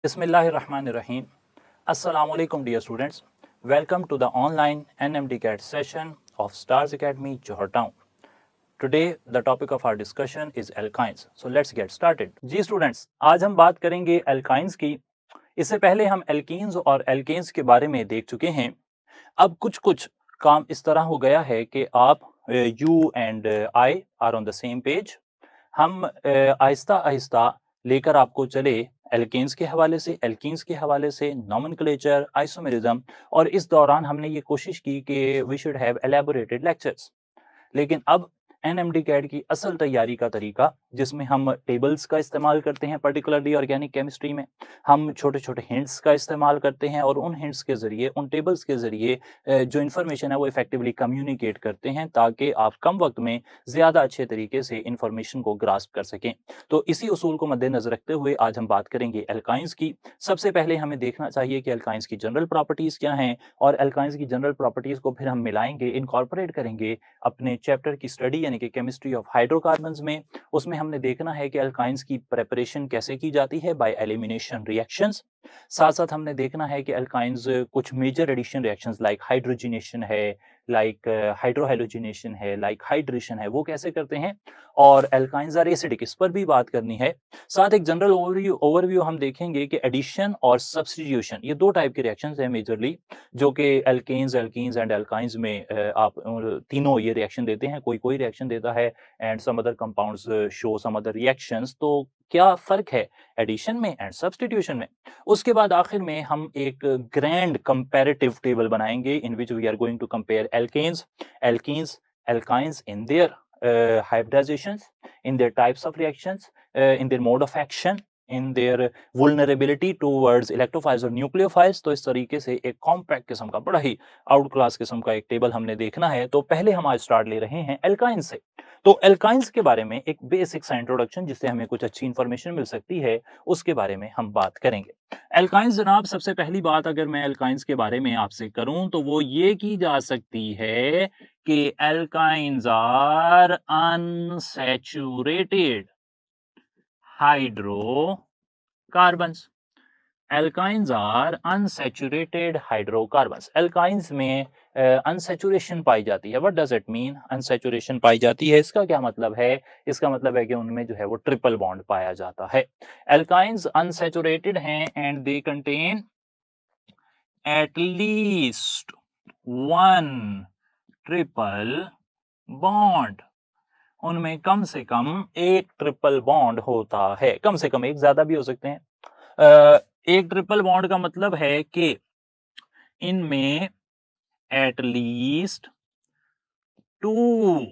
Bismillahirrahmanirrahim. Assalamu alaikum dear students. Welcome to the online NMD CAT session of Stars Academy, Johor Town. Today the topic of our discussion is alkynes. So let's get started. Ji students, आज हम बात करेंगे alkynes की. इससे पहले हम alkenes और alkanes के बारे में देख चुके हैं. अब कुछ काम इस तरह हो गया है कि आप you and I are on the same page. हम आहिस्ता आहिस्ता लेकर आपको चले एल्केन्स के हवाले से, एल्कीन्स के हवाले से, नोमेनक्लेचर, आइसोमेरिज्म, और इस दौरान हमने ये कोशिश की कि we should have elaborated lectures. लेकिन अब एनएमडी कैट की असल तैयारी का तरीका, जिसमें हम टेबल्स का इस्तेमाल करते हैं, पर्टिकुलरली ऑर्गेनिक केमिस्ट्री में हम छोटे छोटे हिंट्स का इस्तेमाल करते हैं और उन हिंट्स के जरिए, उन टेबल्स के जरिए जो इन्फॉर्मेशन है वो इफेक्टिवली कम्युनिकेट करते हैं ताकि आप कम वक्त में ज़्यादा अच्छे तरीके से इन्फॉर्मेशन को ग्रास्प कर सकें. तो इसी उसूल को मद्देनजर रखते हुए आज हम बात करेंगे एल्काइंस की. सबसे पहले हमें देखना चाहिए कि एल्काइंस की जनरल प्रॉपर्टीज़ क्या हैं, और एल्काइंस की जनरल प्रॉपर्टीज़ को फिर हम मिलाएंगे, इनकॉर्पोरेट करेंगे अपने चैप्टर की स्टडी यानी कि केमिस्ट्री ऑफ हाइड्रोकार्बन्स में. उसमें हमने देखना है कि अल्काइंस की प्रेपरेशन कैसे की जाती है, बाय एलिमिनेशन रिएक्शंस. साथ साथ हमने देखना है कि अल्काइंस कुछ major addition reactions like hydrogenation है, लाइक हाइड्रोहेलोजिनेशन है, लाइक हाइड्रेशन है, वो कैसे करते हैं, और अल्काइंस आर एसिडिक, इस पर भी बात करनी है. साथ एक जनरल ओवरव्यू हम देखेंगे कि एडिशन और सब्स्टिट्यूशन, ये दो टाइप के रिएक्शंस हैं मेजरली, जो कि एल्केन्स, एल्कीन्स एंड एल्काइंस में आप तीनों ये रिएक्शन देते हैं, कोई कोई रिएक्शन देता है, and some other compounds show some other reactions. तो क्या फर्क है एडिशन में एंड सब्स्टिट्यूशन में. उसके बाद आखिर में हम एक ग्रैंड कंपैरेटिव टेबल बनाएंगे in which we are going to compare alkanes, alkenes, alkynes in their hybridizations, in their types of reactions, in their mode of action, in their vulnerability towards electrophiles और nucleophiles. तो इस तरीके से एक compact किस्म का, बड़ा ही आउट क्लास किस्म का एक टेबल हमने देखना है. तो पहले हम आज स्टार्ट ले रहे हैं एल्काइंस से. तो एल्काइंस के बारे में एक बेसिक सा इंट्रोडक्शन, जिससे हमें कुछ अच्छी इंफॉर्मेशन मिल सकती है, उसके बारे में हम बात करेंगे. एल्काइंस जनाब, सबसे पहली बात अगर मैं एल्काइंस के बारे में आपसे करूं तो वो ये की जा सकती है कि alkynes are unsaturated hydrocarbons. Alkynes are unsaturated hydrocarbons. Alkynes में अनसेचुरेशन पाई जाती है. What does it mean? Unsaturation पाई जाती है, इसका क्या मतलब है? इसका मतलब है कि उनमें जो है वो ट्रिपल बॉन्ड पाया जाता है. Alkynes unsaturated हैं and they contain at least one triple bond. उनमें कम से कम एक ट्रिपल बॉन्ड होता है, कम से कम एक, ज्यादा भी हो सकते हैं. एक ट्रिपल बॉन्ड का मतलब है कि इनमें at least 2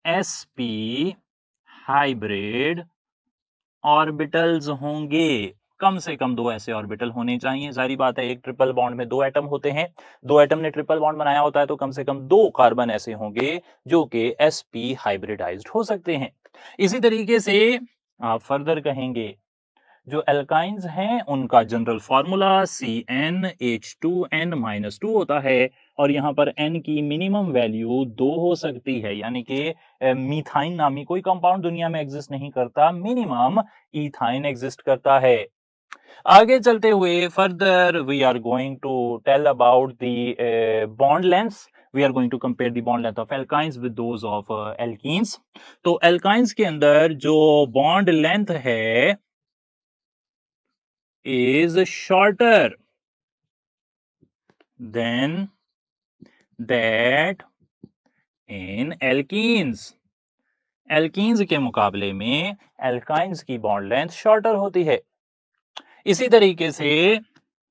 sp hybrid orbitals होंगे. कम से कम 2 ऐसे ऑर्बिटल होने चाहिए. सारी बात है, एक ट्रिपल बॉन्ड में 2 एटम होते हैं, 2 एटम ने ट्रिपल बॉन्ड बनाया होता है, तो कम से कम 2 कार्बन ऐसे होंगे जो कि sp हाइब्रिडाइज्ड हो सकते हैं. इसी तरीके से आप फर्दर कहेंगे जो एल्काइंस हैं उनका जनरल फार्मूला CnH2n-2 होता है, और यहाँ पर n की मिनिमम वैल्यू 2 हो सकती है, यानी कि मीथाइन नामी कोई कंपाउंड दुनिया में एग्जिस्ट नहीं करता, मिनिमम इथाइन एग्जिस्ट करता है. आगे चलते हुए further we are going to tell about the bond lengths. We are going to compare the bond length of alkynes with those of alkenes. तो alkynes के अंदर जो bond length है is shorter than that in alkenes. alkenes के मुकाबले में alkynes की bond length shorter होती है. इसी तरीके से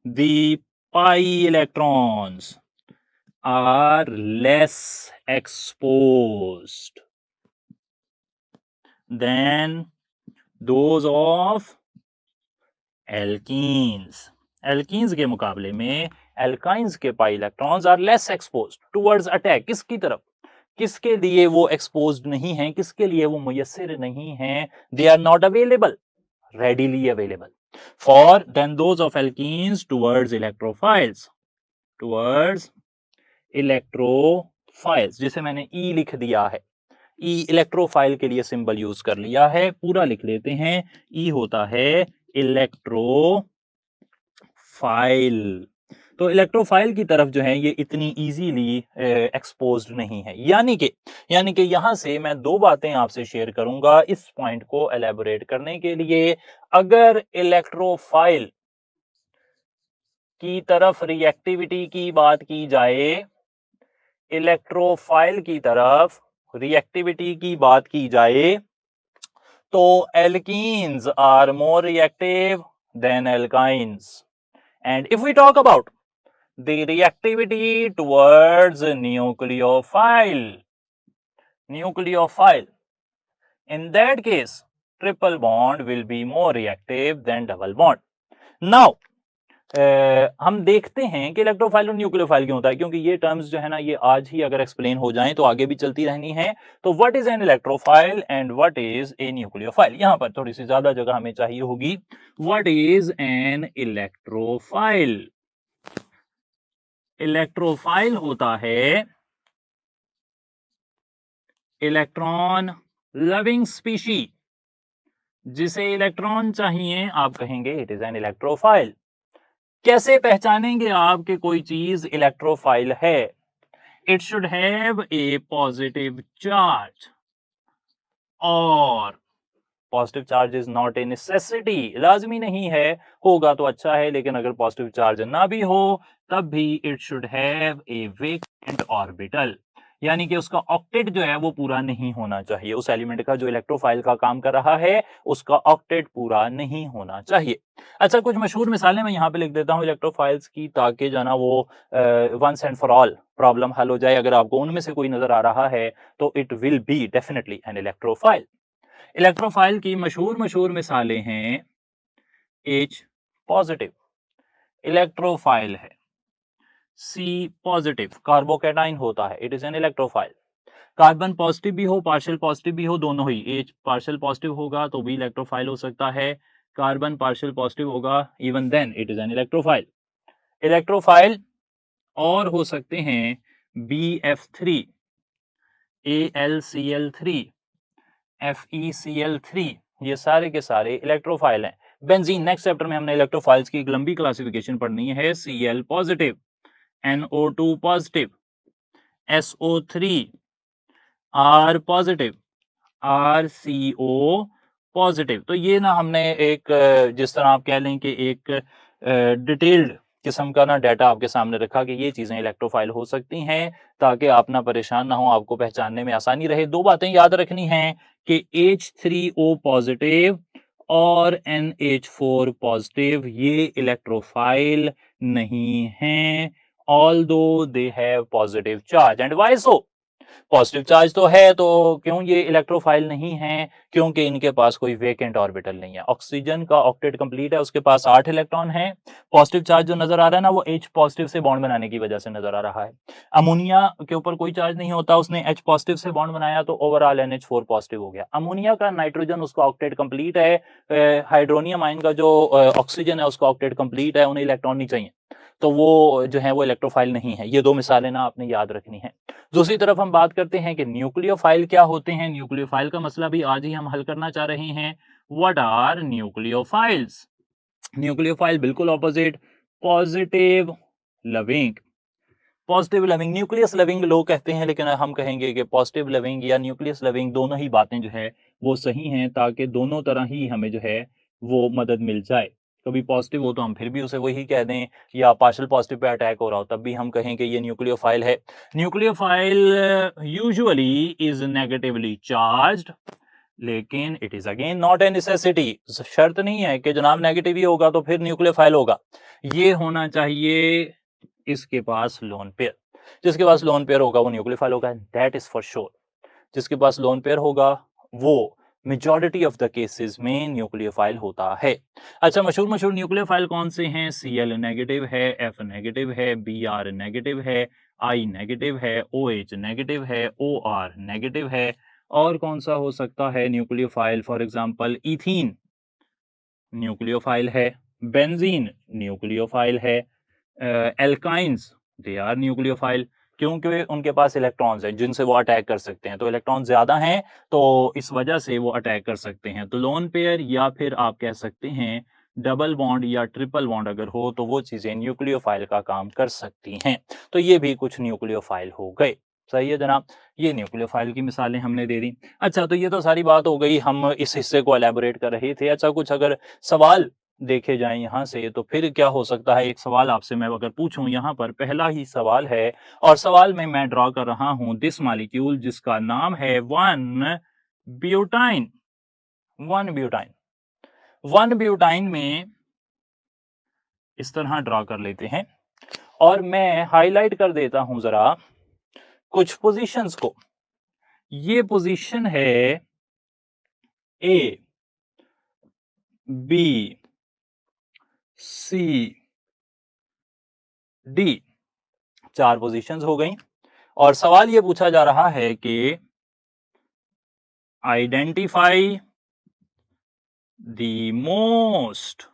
the pi electrons are less exposed than those of alkenes. alkenes के मुकाबले में alkynes के pi electrons are less exposed towards attack. किसकी तरफ, किसके लिए वो exposed नहीं है, किसके लिए वो मुयस्सर नहीं है. They are not available, readily available for than those of alkenes towards electrophiles. Towards electrophiles, जिसे मैंने E लिख दिया है. E इलेक्ट्रोफाइल के लिए सिंबल यूज कर लिया है, पूरा लिख लेते हैं. E होता है इलेक्ट्रोफाइल। तो इलेक्ट्रोफाइल की तरफ जो है ये इतनी इजीली एक्सपोज्ड नहीं है। यानी कि यहां से मैं दो बातें आपसे शेयर करूंगा इस पॉइंट को एलेबोरेट करने के लिए। अगर इलेक्ट्रोफाइल की तरफ रिएक्टिविटी की बात की जाए, इलेक्ट्रोफाइल की तरफ रिएक्टिविटी की बात की जाए, तो alkenes are more reactive than alkynes. And if we talk about the reactivity towards nucleophile, in that case triple bond will be more reactive than double bond. Now हम देखते हैं कि इलेक्ट्रोफाइल और न्यूक्लियोफाइल क्यों होता है, क्योंकि ये टर्म्स जो है ना ये आज ही अगर एक्सप्लेन हो जाएं तो आगे भी चलती रहनी है। तो what is an electrophile and what is a nucleophile, यहां पर थोड़ी सी ज्यादा जगह हमें चाहिए होगी। What is an electrophile? Electrophile होता है इलेक्ट्रॉन लविंग स्पीशी। जिसे इलेक्ट्रॉन चाहिए आप कहेंगे इट इज एन इलेक्ट्रोफाइल। कैसे पहचानेंगे आप कि कोई चीज इलेक्ट्रोफाइल है? It should have a positive charge, और positive charge is not a necessity, लाजमी नहीं है, होगा तो अच्छा है, लेकिन अगर पॉजिटिव चार्ज ना भी हो तब भी it should have A vacant orbital, यानी कि उसका ऑक्टेट जो है वो पूरा नहीं होना चाहिए। उस एलिमेंट का जो इलेक्ट्रोफाइल का काम कर रहा है उसका ऑक्टेट पूरा नहीं होना चाहिए। अच्छा, कुछ मशहूर मिसालें मैं यहाँ पे लिख देता हूँ इलेक्ट्रोफाइल्स की, ताकि जो ना वो once and for all problem हल हो जाए। अगर आपको उनमें से कोई नजर आ रहा है तो it will be definitely an electrophile. Electrophile की मशहूर मिसालें हैं, H पॉजिटिव इलेक्ट्रोफाइल है, C पॉजिटिव कार्बोकैटाइन होता है, it is an electrophile. Carbon positive भी हो, पार्शियल पॉजिटिव भी हो, दोनों ही, H पार्शियल पॉजिटिव होगा तो भी इलेक्ट्रोफाइल हो सकता है, कार्बन पार्शियल पॉजिटिव होगा even then it is an electrophile. Electrophile और हो सकते हैं BF3, AlCl3, FeCl3, ये सारे के सारे इलेक्ट्रोफाइल हैं। बेंजीन, नेक्स्ट चैप्टर में हमने इलेक्ट्रोफाइल्स की एक लंबी क्लासिफिकेशन पढ़नी है। Cl positive, NO2 positive, SO3, R positive, RCO positive. तो ये ना हमने एक जिस तरह आप कह लें कि एक डिटेल्ड किस्म का ना डाटा आपके सामने रखा कि ये चीजें इलेक्ट्रोफाइल हो सकती हैं, ताकि आप ना परेशान ना हो, आपको पहचानने में आसानी रहे। दो बातें याद रखनी हैं कि H3O पॉजिटिव और NH4 पॉजिटिव ये इलेक्ट्रोफाइल नहीं हैं, although they have positive charge. And why so? Positive charge तो है, तो क्यों ये इलेक्ट्रोफाइल नहीं है? क्योंकि इनके पास कोई वेकेंट ऑर्बिटल नहीं है। ऑक्सीजन का ऑक्टेट कंप्लीट है, उसके पास 8 इलेक्ट्रॉन हैं। पॉजिटिव चार्ज जो नजर आ रहा है ना वो H पॉजिटिव से बॉन्ड बनाने की वजह से नजर आ रहा है। अमोनिया के ऊपर कोई चार्ज नहीं होता, उसने H पॉजिटिव से बॉन्ड बनाया तो ओवरऑल NH4 पॉजिटिव हो गया। अमोनिया का नाइट्रोजन उसका ऑक्टेट कंप्लीट है, हाइड्रोनियम आयन का जो ऑक्सीजन है उसका ऑक्टेट कंप्लीट है, उन्हें इलेक्ट्रॉन नहीं चाहिए, तो वो जो है वो इलेक्ट्रोफाइल नहीं है। ये दो मिसालें ना आपने याद रखनी है। दूसरी तरफ हम बात करते हैं कि न्यूक्लियोफाइल क्या होते हैं। न्यूक्लियोफाइल का मसला भी आज ही हम हल करना चाह रहे हैं। What are nucleophiles? न्यूक्लियोफाइल बिल्कुल opposite, positive loving. Positive loving, nucleus loving लोग कहते हैं, लेकिन हम कहेंगे कि पॉजिटिव लविंग या न्यूक्लियस लविंग दोनों ही बातें जो है वो सही हैं, ताकि दोनों तरह ही हमें जो है वो मदद मिल जाए। कभी पॉजिटिव हो तो हम फिर भी उसे वही कह दें, या पार्शियल पॉजिटिव पे अटैक हो रहा हो तब भी हम कहें कि ये न्यूक्लियोफाइल है। Nucleophile usually is negatively charged, लेकिन it is again not a necessity. शर्त नहीं है कि जनाब नेगेटिव ही होगा तो फिर न्यूक्लियोफाइल होगा। ये होना चाहिए इसके पास लोन पेयर, जिसके पास लोन पेयर होगा वो न्यूक्लियोफाइल होगा, दैट इज फॉर श्योर। जिसके पास लोन पेयर होगा वो मेजॉरिटी ऑफ द केसेस में न्यूक्लियोफाइल होता है। अच्छा, मशहूर न्यूक्लियोफाइल कौन से हैं? Cl नेगेटिव है, F नेगेटिव है, Br नेगेटिव है, I नेगेटिव है, OH नेगेटिव है, OR नेगेटिव है। और कौन सा हो सकता है nucleophile? For example ethene nucleophile है, बेंजीन न्यूक्लियोफाइल है, एल्काइंस दे आर न्यूक्लियोफाइल, क्योंकि उनके पास इलेक्ट्रॉन्स हैं जिनसे वो अटैक कर सकते हैं, तो इलेक्ट्रॉन ज्यादा हैं तो इस वजह से वो अटैक कर सकते हैं। तो लोन पेयर या फिर आप कह सकते हैं डबल बॉन्ड या ट्रिपल बॉन्ड अगर हो तो वो चीजें न्यूक्लियोफाइल का काम कर सकती हैं। तो ये भी कुछ न्यूक्लियोफाइल हो गए। सही है जनाब, ये न्यूक्लियोफाइल की मिसालें हमने दे दी। अच्छा, तो ये तो सारी बात हो गई, हम इस हिस्से को एलैबोरेट कर रहे थे। अच्छा, कुछ अगर सवाल देखे जाएं यहाँ से तो फिर क्या हो सकता है। एक सवाल आपसे मैं अगर पूछूं, यहाँ पर पहला ही सवाल है और सवाल में मैं ड्रॉ कर रहा हूं दिस मॉलिक्यूल जिसका नाम है 1-ब्यूटाइन। 1-ब्यूटाइन। 1-ब्यूटाइन में इस तरह ड्रॉ कर लेते हैं और मैं हाईलाइट कर देता हूं जरा कुछ पोजीशंस को। ये पोजीशन है ए, बी, सी, डी। 4 पोजीशंस हो गई और सवाल ये पूछा जा रहा है कि identify the most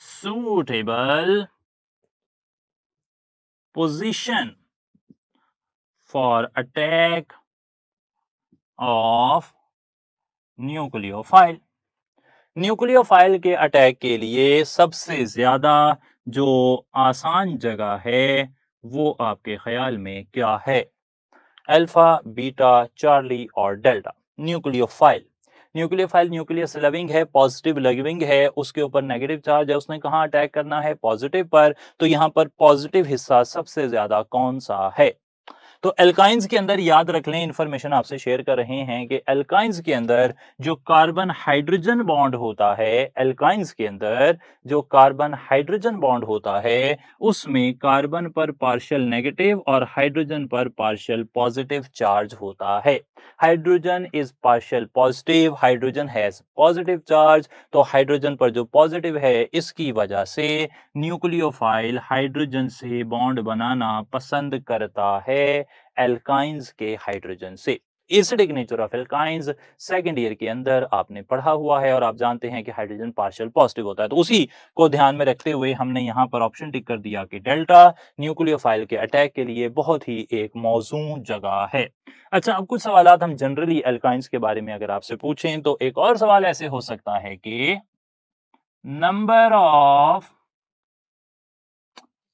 suitable position for attack of nucleophile. Nucleophile के अटैक के लिए सबसे ज्यादा जो आसान जगह है वो आपके ख्याल में क्या है? अल्फा, बीटा, चार्ली और delta. Nucleophile, nucleophile nucleus loving है, पॉजिटिव लविंग है, उसके ऊपर नेगेटिव चार्ज है, उसने कहां अटैक करना है? पॉजिटिव पर। तो यहां पर पॉजिटिव हिस्सा सबसे ज्यादा कौन सा है? तो एल्काइंस के अंदर याद रख लें, इंफॉर्मेशन आपसे शेयर कर रहे हैं कि एल्काइंस के अंदर जो कार्बन हाइड्रोजन बॉन्ड होता है, एल्काइंस के अंदर जो कार्बन हाइड्रोजन बॉन्ड होता है उसमें कार्बन पर पार्शियल नेगेटिव और हाइड्रोजन पर पार्शियल पॉजिटिव चार्ज होता है। Hydrogen is partial positive, hydrogen has positive charge. तो हाइड्रोजन पर जो पॉजिटिव है इसकी वजह से न्यूक्लियोफाइल हाइड्रोजन से बॉन्ड बनाना पसंद करता है एल्काइंस के हाइड्रोजन से। Acidic nature of alkynes second year के अंदर आपने पढ़ा हुआ है और आप जानते हैं कि हाइड्रोजन पार्शियल पॉजिटिव होता है। तो उसी को ध्यान में रखते हुए हमने यहां पर ऑप्शन टिक कर दिया कि डेल्टा न्यूक्लियोफाइल के अटैक के लिए बहुत ही एक मौजूद जगह है। अच्छा, अब कुछ सवाल हम जनरली एल्काइंस के बारे में अगर आपसे पूछें तो एक और सवाल ऐसे हो सकता है कि number of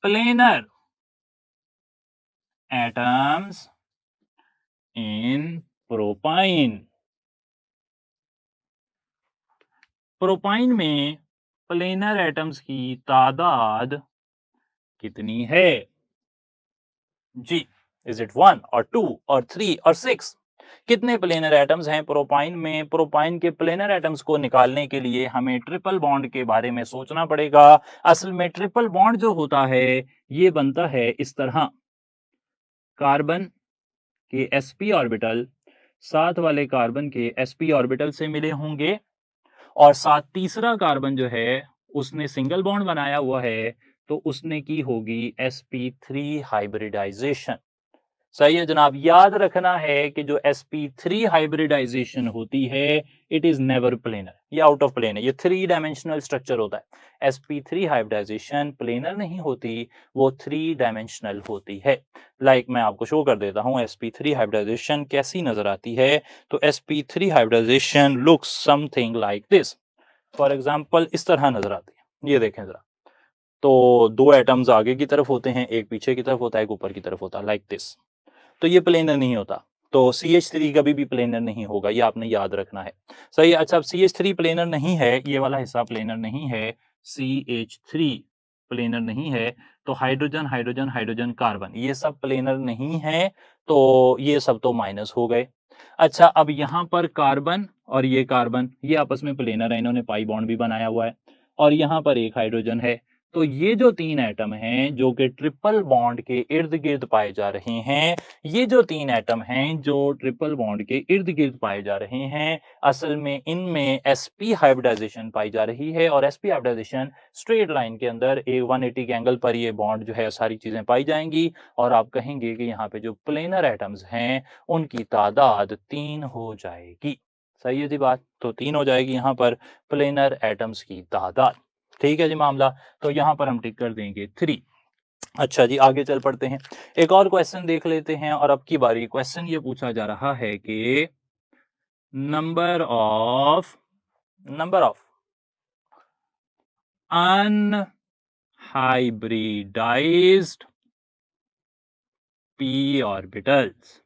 planar atoms in propyne. Propyne में प्लेनर एटम्स की तादाद कितनी है? जी, इज इट 1 और 2 और 3 और 6? कितने प्लेनर एटम्स हैं प्रोपाइन में? प्रोपाइन के प्लेनर एटम्स को निकालने के लिए हमें ट्रिपल बॉन्ड के बारे में सोचना पड़ेगा। असल में ट्रिपल बॉन्ड जो होता है ये बनता है इस तरह, कार्बन के sp ऑर्बिटल साथ वाले कार्बन के sp ऑर्बिटल से मिले होंगे और साथ तीसरा कार्बन जो है उसने सिंगल बॉन्ड बनाया हुआ है तो उसने की होगी sp3 हाइब्रिडाइजेशन। सही है जनाब, याद रखना है कि जो sp3 हाइब्रिडाइजेशन होती है इट इज नेवर प्लेनर, ये आउट ऑफ प्लेन है, ये 3 डायमेंशनल स्ट्रक्चर होता है। sp3 हाइब्रिडाइजेशन प्लेनर नहीं होती, वो 3 डायमेंशनल होती है। मैं आपको शो कर देता हूं sp3 हाइब्रिडाइजेशन कैसी नजर आती है। तो sp3 hybridization looks something like this. For example इस तरह नजर आती है, ये देखें जरा। तो 2 एटम्स आगे की तरफ होते हैं, एक पीछे की तरफ होता है, एक ऊपर की तरफ होता है, लाइक दिस। तो ये प्लेनर नहीं होता। तो CH3 कभी भी प्लेनर नहीं होगा, ये आपने याद रखना है। सही है। अच्छा, अब CH3 प्लेनर नहीं है, ये वाला हिस्सा प्लेनर नहीं है, CH3 प्लेनर नहीं है, तो हाइड्रोजन हाइड्रोजन हाइड्रोजन कार्बन ये सब प्लेनर नहीं है, तो ये सब तो माइनस हो गए। अच्छा, अब यहां पर कार्बन और ये कार्बन ये आपस में प्लेनर है, इन्होंने पाई बॉन्ड भी बनाया हुआ है और यहां पर एक हाइड्रोजन है। तो ये जो 3 एटम हैं जो कि ट्रिपल बॉन्ड के इर्द गिर्द पाए जा रहे हैं, ये जो 3 एटम हैं जो ट्रिपल बॉन्ड के इर्द गिर्द पाए जा रहे हैं, असल में इनमें sp हाइब्रिडाइजेशन पाई जा रही है और sp हाइब्रिडाइजेशन स्ट्रेट लाइन के अंदर एक 180 के एंगल पर ये बॉन्ड जो है सारी चीजें पाई जाएंगी और आप कहेंगे कि यहाँ पे जो प्लेनर एटम्स हैं उनकी तादाद 3 हो जाएगी। सही है जी बात, तो 3 हो जाएगी यहाँ पर प्लेनर एटम्स की तादाद। ठीक है जी मामला, तो यहां पर हम टिक कर देंगे 3। अच्छा जी, आगे चल पड़ते हैं, एक और क्वेश्चन देख लेते हैं और अब की बारी क्वेश्चन ये पूछा जा रहा है कि number of unhybridized p orbitals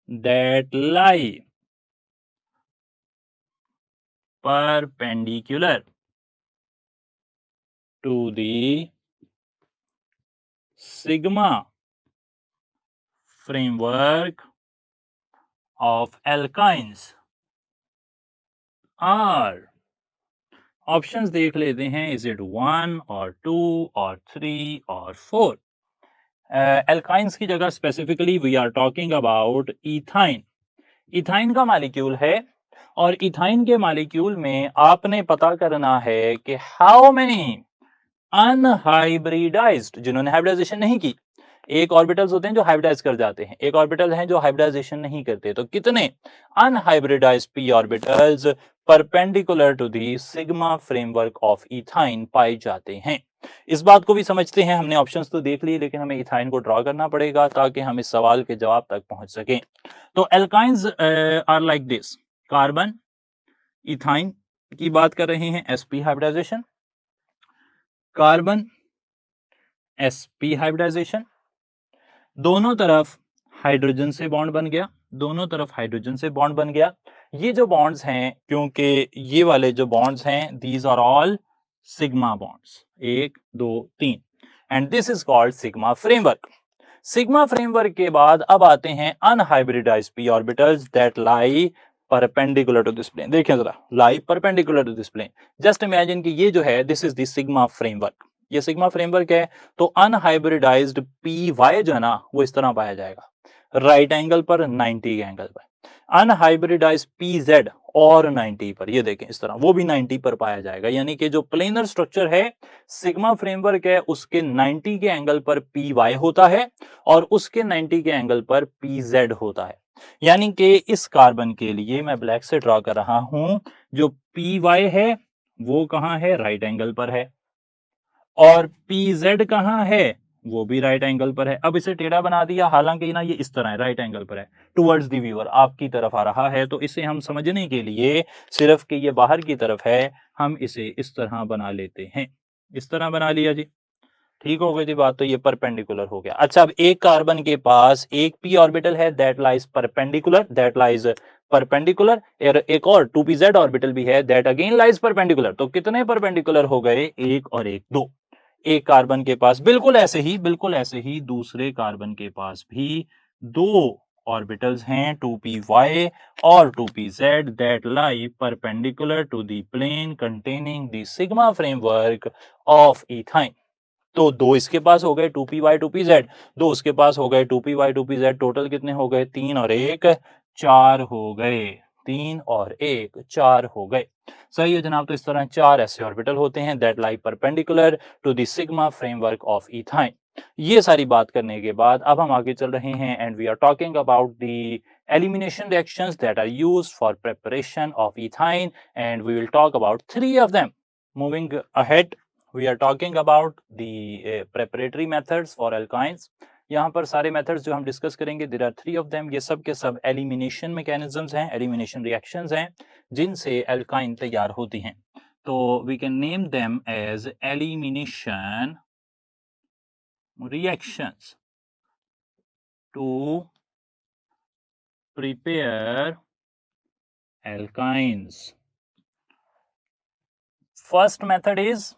that lie perpendicular to the sigma framework of alkynes are, options देख लेते हैं, इज इट 1 और 2 और 3 और 4। एल्काइंस की जगह specifically we are talking about ethyne. Ethyne का मॉलिक्यूल है और इथाइन के मॉलिक्यूल में आपने पता करना है कि हाउ मेनी अनहाइब्रिडाइज्ड, जिन्होंने हाइब्रिडाइजेशन नहीं की, एक ऑर्बिटल्स होते हैं जो हाइब्रिडाइज कर जाते हैं, एक ऑर्बिटल हैं जो हाइब्रिडाइजेशन नहीं करते, तो कितने unhybridized p orbitals perpendicular to the sigma framework of ethyne पाए जाते हैं। इस बात को भी समझते हैं, हमने ऑप्शंस तो देख लिए लेकिन हमें इथाइन को ड्रॉ करना पड़ेगा ताकि हम इस सवाल के जवाब तक पहुंच सकें। तो alkynes are like this, carbon, ethyne की बात कर रहे हैं, sp hybridization, carbon sp hybridization, दोनों तरफ हाइड्रोजन से बॉन्ड बन गया, दोनों तरफ हाइड्रोजन से बॉन्ड बन गया। ये जो बॉन्ड्स हैं, क्योंकि ये वाले जो बॉन्ड्स हैं, these are all sigma bonds, 1 2 3, and this is called sigma framework. Sigma framework के बाद अब आते हैं unhybridized p orbitals that lie perpendicular to this plane. देखिए जरा, lie perpendicular to this plane, just imagine कि ये जो है this is the sigma framework, ये सिग्मा फ्रेमवर्क है। तो अनहाइब्रिडाइज्ड पी वाई जो है ना, वो इस तरह पाया जाएगा, राइट एंगल पर 90 के एंगल पर। अनहाइब्रिडाइज्ड पी जेड और 90 पर, ये देखें इस तरह, वो भी 90 पर पाया जाएगा। यानी कि जो प्लेनर स्ट्रक्चर है, सिग्मा फ्रेमवर्क है, उसके 90 के एंगल पर पी वाई होता है और उसके 90 के एंगल पर पी जेड होता है। यानी कि इस कार्बन के लिए मैं ब्लैक से ड्रॉ कर रहा हूं, जो पी वाई है वो कहां है, राइट एंगल पर है, और पी जेड कहां है, वो भी राइट एंगल पर है। अब इसे टेढ़ा बना दिया, हालांकि ना ये इस तरह है, राइट एंगल पर है, टुवर्ड्स द व्यूअर, आपकी तरफ आ रहा है। तो इसे हम समझने के लिए सिर्फ कि ये बाहर की तरफ है, हम इसे इस तरह बना लेते हैं, इस तरह बना लिया जी, ठीक हो गई थी बात। तो ये परपेंडिकुलर हो गया। अच्छा, अब एक कार्बन के पास एक पी ऑर्बिटल है that lies perpendicular, that lies perpendicular, एक और 2pz ऑर्बिटल भी है दैट अगेन लाइज परपेंडिकुलर। तो कितने परपेंडिकुलर हो गए, एक और एक, दो। एक कार्बन के पास बिल्कुल ऐसे ही दूसरे कार्बन के पास भी दो ऑर्बिटल्स हैं, 2py और 2pz that lie perpendicular to the plane containing the sigma framework of ethyne. तो दो इसके पास हो गए, 2py 2pz, दो उसके पास हो गए, 2py 2pz, टोटल कितने हो गए, 3 और 1 4 हो गए, 3 और 1 4 हो गए। सही है जनाब। तो इस तरह 4 ऐसे ऑर्बिटल होते हैं that lie perpendicular to the sigma framework of ethyne. ये सारी बात करने के बाद अब हम आगे चल रहे हैं and we are talking about the elimination reactions that are used for preparation of ethine, and we will talk about 3 of them. Moving ahead, we are talking about the preparatory methods for alkynes. यहाँ पर सारे methods जो हम discuss करेंगे, there are 3 of them, ये सब के सब एलिमिनेशन मैकेनिज्म्स हैं, एलिमिनेशन रिएक्शंस हैं जिनसे एल्काइन तैयार होती हैं। तो we can name them as elimination reactions to prepare alkynes. First method is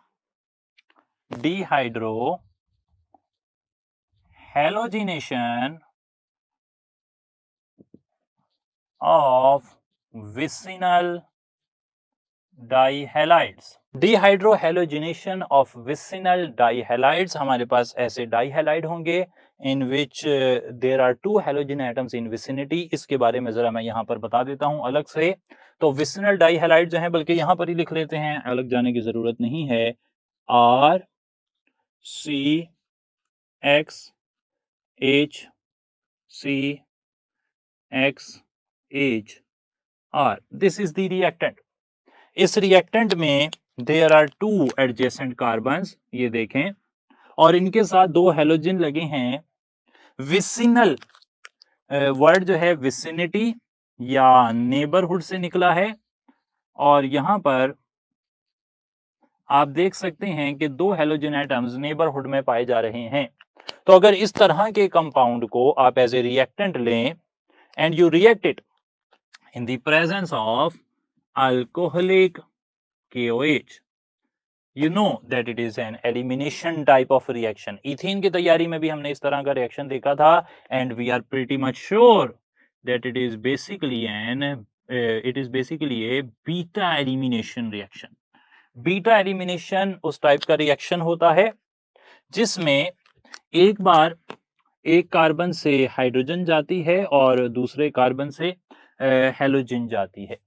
dehydrohalogenation of vicinal dihalides. Dehydrohalogenation of vicinal dihalides, हमारे पास ऐसे डाइहैलाइड होंगे in which there are 2 halogen atoms in vicinity. इसके बारे में जरा मैं यहाँ पर बता देता हूँ अलग से। तो विसिनल डाइहैलाइड जो है, बल्कि यहाँ पर ही लिख लेते हैं, अलग जाने की जरूरत नहीं है, R C X H C X H R, this is the reactant. इस रिएक्टेंट में देयर आर 2 एडजेसेंट कार्बन्स, ये देखें, और इनके साथ 2 हैलोजन लगे हैं। विसिनल वर्ड जो है विसिनिटी या नेबरहुड से निकला है, और यहां पर आप देख सकते हैं कि दो हेलोजन एटम्स नेबरहुड में पाए जा रहे हैं। तो अगर इस तरह के कंपाउंड को आप एज ए रिएक्टेंट लें and you react it in the presence of alcoholic KOH, you know that it is an elimination type of reaction. Ethane की तैयारी में भी हमने इस तरह का रिएक्शन देखा था and we are pretty much sure that it is basically a beta elimination reaction. Beta elimination उस टाइप का रिएक्शन होता है जिसमें एक बार एक कार्बन से हाइड्रोजन जाती है और दूसरे कार्बन से हेलोजन जाती है।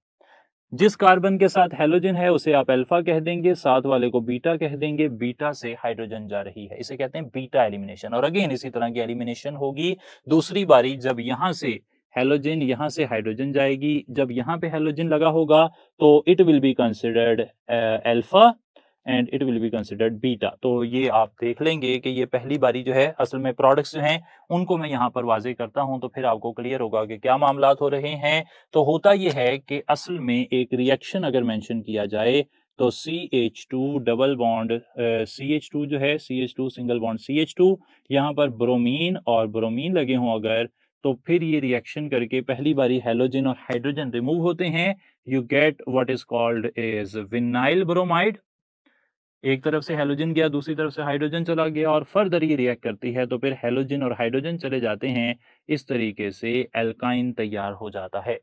जिस कार्बन के साथ हेलोजन है उसे आप अल्फा कह देंगे, साथ वाले को बीटा कह देंगे। बीटा से हाइड्रोजन जा रही है, इसे कहते हैं बीटा एलिमिनेशन। और अगेन इसी तरह की एलिमिनेशन होगी दूसरी बारी, जब यहां से हेलोजन यहां से हाइड्रोजन जाएगी। जब यहां पे हेलोजन लगा होगा तो it will be considered alpha and it will be considered beta. तो ये आप देख लेंगे कि ये पहली बारी जो है, असल में प्रोडक्ट्स जो हैं उनको मैं यहाँ पर वाजे करता हूं तो फिर आपको क्लियर होगा कि क्या मामलात हो रहे हैं। तो होता यह है कि असल में एक रिएक्शन अगर मेंशन किया जाए तो CH2 डबल बॉन्ड CH2 जो है, CH2 सिंगल बॉन्ड CH2, यहाँ पर ब्रोमीन और ब्रोमीन लगे हों अगर, तो फिर ये रिएक्शन करके पहली बारी हेलोजन और हाइड्रोजन रिमूव होते हैं। You get what is called as vinyl bromide. एक तरफ से हेलोजन गया, दूसरी तरफ से हाइड्रोजन चला गया और फर्दर ये रिएक्ट करती है तो फिर हेलोजन और हाइड्रोजन चले जाते हैं। इस तरीके से एल्काइन तैयार हो जाता है।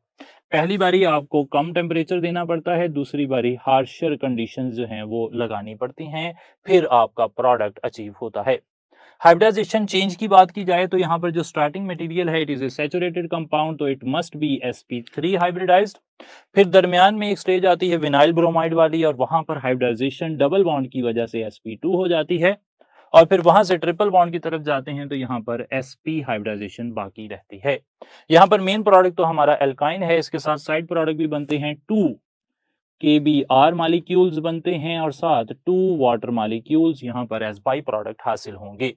पहली बारी आपको कम टेम्परेचर देना पड़ता है, दूसरी बारी हार्शर कंडीशंस जो हैं वो लगानी पड़ती हैं, फिर आपका प्रोडक्ट अचीव होता है। हाइब्रिडाइजेशन चेंज की बात की जाए तो यहाँ पर जो स्टार्टिंग मटेरियल है it is a saturated compound, तो it must be sp3 hybridized. फिर दरमियान में एक स्टेज आती है विनाइल ब्रोमाइड वाली और वहां पर हाइब्रिडाइजेशन डबल बॉन्ड की वजह से sp2 हो जाती है और फिर वहां से ट्रिपल बॉन्ड की तरफ जाते हैं तो यहाँ पर sp हाइब्रिडाइजेशन बाकी रहती है। यहाँ पर मेन प्रोडक्ट तो हमारा एल्काइन है, इसके साथ साइड प्रोडक्ट भी बनते हैं, 2 KBr मालिक्यूल्स बनते हैं और साथ 2 वाटर मालिक्यूल्स यहाँ पर एज बाई प्रोडक्ट हासिल होंगे।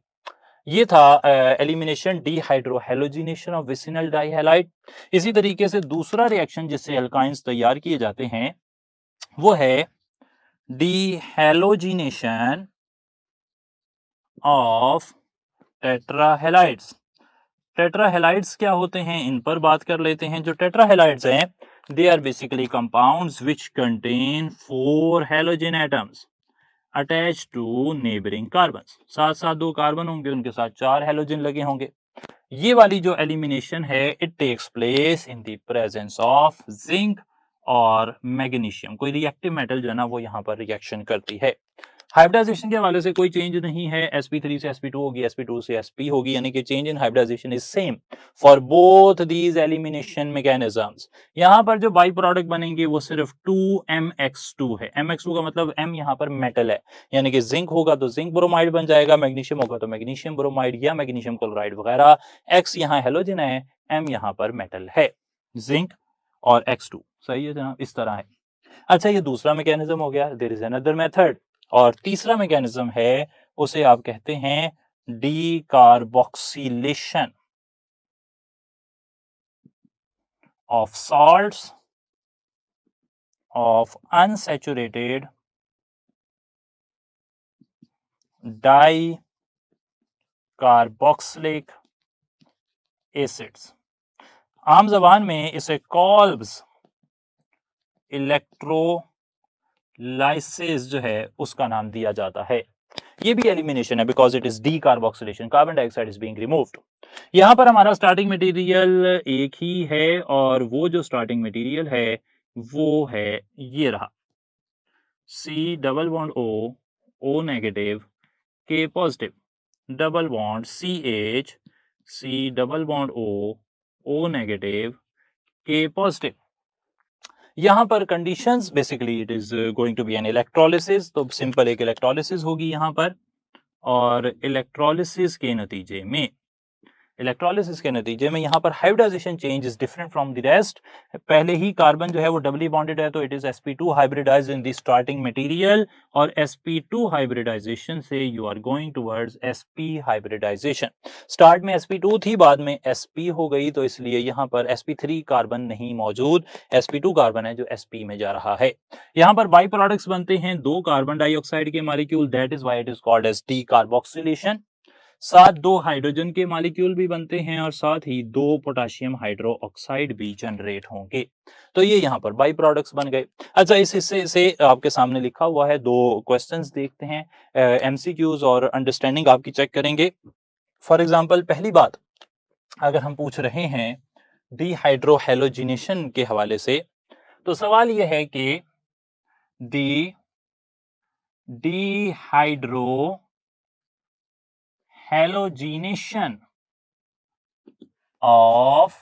ये था एलिमिनेशन डीहाइड्रोहेलोजिनेशन ऑफ विसिनल डाइहैलाइड। इसी तरीके से दूसरा रिएक्शन जिससे एल्काइंस तैयार किए जाते हैं वो है डीहेलोजिनेशन ऑफ टेट्राहेलाइड्स। टेट्राहेलाइड्स क्या होते हैं इन पर बात कर लेते हैं। जो टेट्राहेलाइड्स हैं they are basically compounds which contain 4 halogen atoms attach to neighbouring carbon. साथ साथ 2 कार्बन होंगे, उनके साथ 4 हेलोजन लगे होंगे। ये वाली जो एलिमिनेशन है it takes place in the presence of zinc और मैग्नीशियम। कोई रिएक्टिव मेटल जो है ना वो यहाँ पर रिएक्शन करती है। हाइब्रिडाइजेशन के हवाले से कोई चेंज नहीं है, sp3 से sp2 होगी, sp2 से sp होगी, यानी कि change in hybridization is same for both these elimination mechanisms. यहाँ पर जो बाई प्रोडक्ट बनेंगे वो सिर्फ 2mx2 है। mx2 का मतलब m यहाँ पर मेटल है, यानी कि जिंक होगा तो जिंक ब्रोमाइड बन जाएगा, मैग्नीशियम होगा तो मैग्नीशियम ब्रोमाइड या मैग्नीशियम क्लोराइड वगैरह। x यहाँ हेलोजन है, m यहाँ पर मेटल है, जिंक और x2। सही है जनाब, इस तरह है। अच्छा, ये दूसरा मैकेनिज्म हो गया, देयर इज अनदर मेथड। और तीसरा मैकेनिज्म है उसे आप कहते हैं decarboxylation of salts of unsaturated dicarboxylic acids। आम जबान में इसे कॉल्ब्स इलेक्ट्रोलाइसिस जो है उसका नाम दिया जाता है। ये भी एलिमिनेशन है because it is decarboxylation, carbon dioxide is being removed. यहां पर हमारा स्टार्टिंग मटेरियल एक ही है और वो जो स्टार्टिंग मटेरियल है वो है ये रहा, C double bond O negative K positive, double bond CH C double bond O negative K positive. यहां पर conditions basically it is going to be an electrolysis, तो सिंपल एक इलेक्ट्रोलिसिस होगी यहां पर और इलेक्ट्रोलिसिस के नतीजे में इलेक्ट्रोलिसिस के नतीजे में यहाँ पर hybridization change is different from the rest. पहले ही कार्बन जो है वो डबली बॉन्डेड है तो it is sp2 hybridized in the starting material, और sp2 हाइब्रिडाइजेशन से you are going towards sp hybridization. Start में sp2 थी, बाद में sp हो गई, तो इसलिए यहाँ पर sp3 कार्बन नहीं मौजूद, sp2 कार्बन है जो sp में जा रहा है। यहाँ पर बाई प्रोडक्ट्स बनते हैं दो कार्बन डाइऑक्साइड के molecule, that is why it is called as decarboxylation. साथ दो हाइड्रोजन के मॉलिक्यूल भी बनते हैं और साथ ही दो पोटेशियम हाइड्रो ऑक्साइड भी जनरेट होंगे। तो ये यहाँ पर बाई प्रोडक्ट्स बन गए। अच्छा, इस हिस्से से आपके सामने लिखा हुआ है, दो क्वेश्चंस देखते हैं, एमसीक्यूज और अंडरस्टैंडिंग आपकी चेक करेंगे। फॉर एग्जांपल, पहली बात अगर हम पूछ रहे हैं डीहाइड्रोहेलोजिनेशन के हवाले से, तो सवाल यह है कि दी dehydrohalogenation of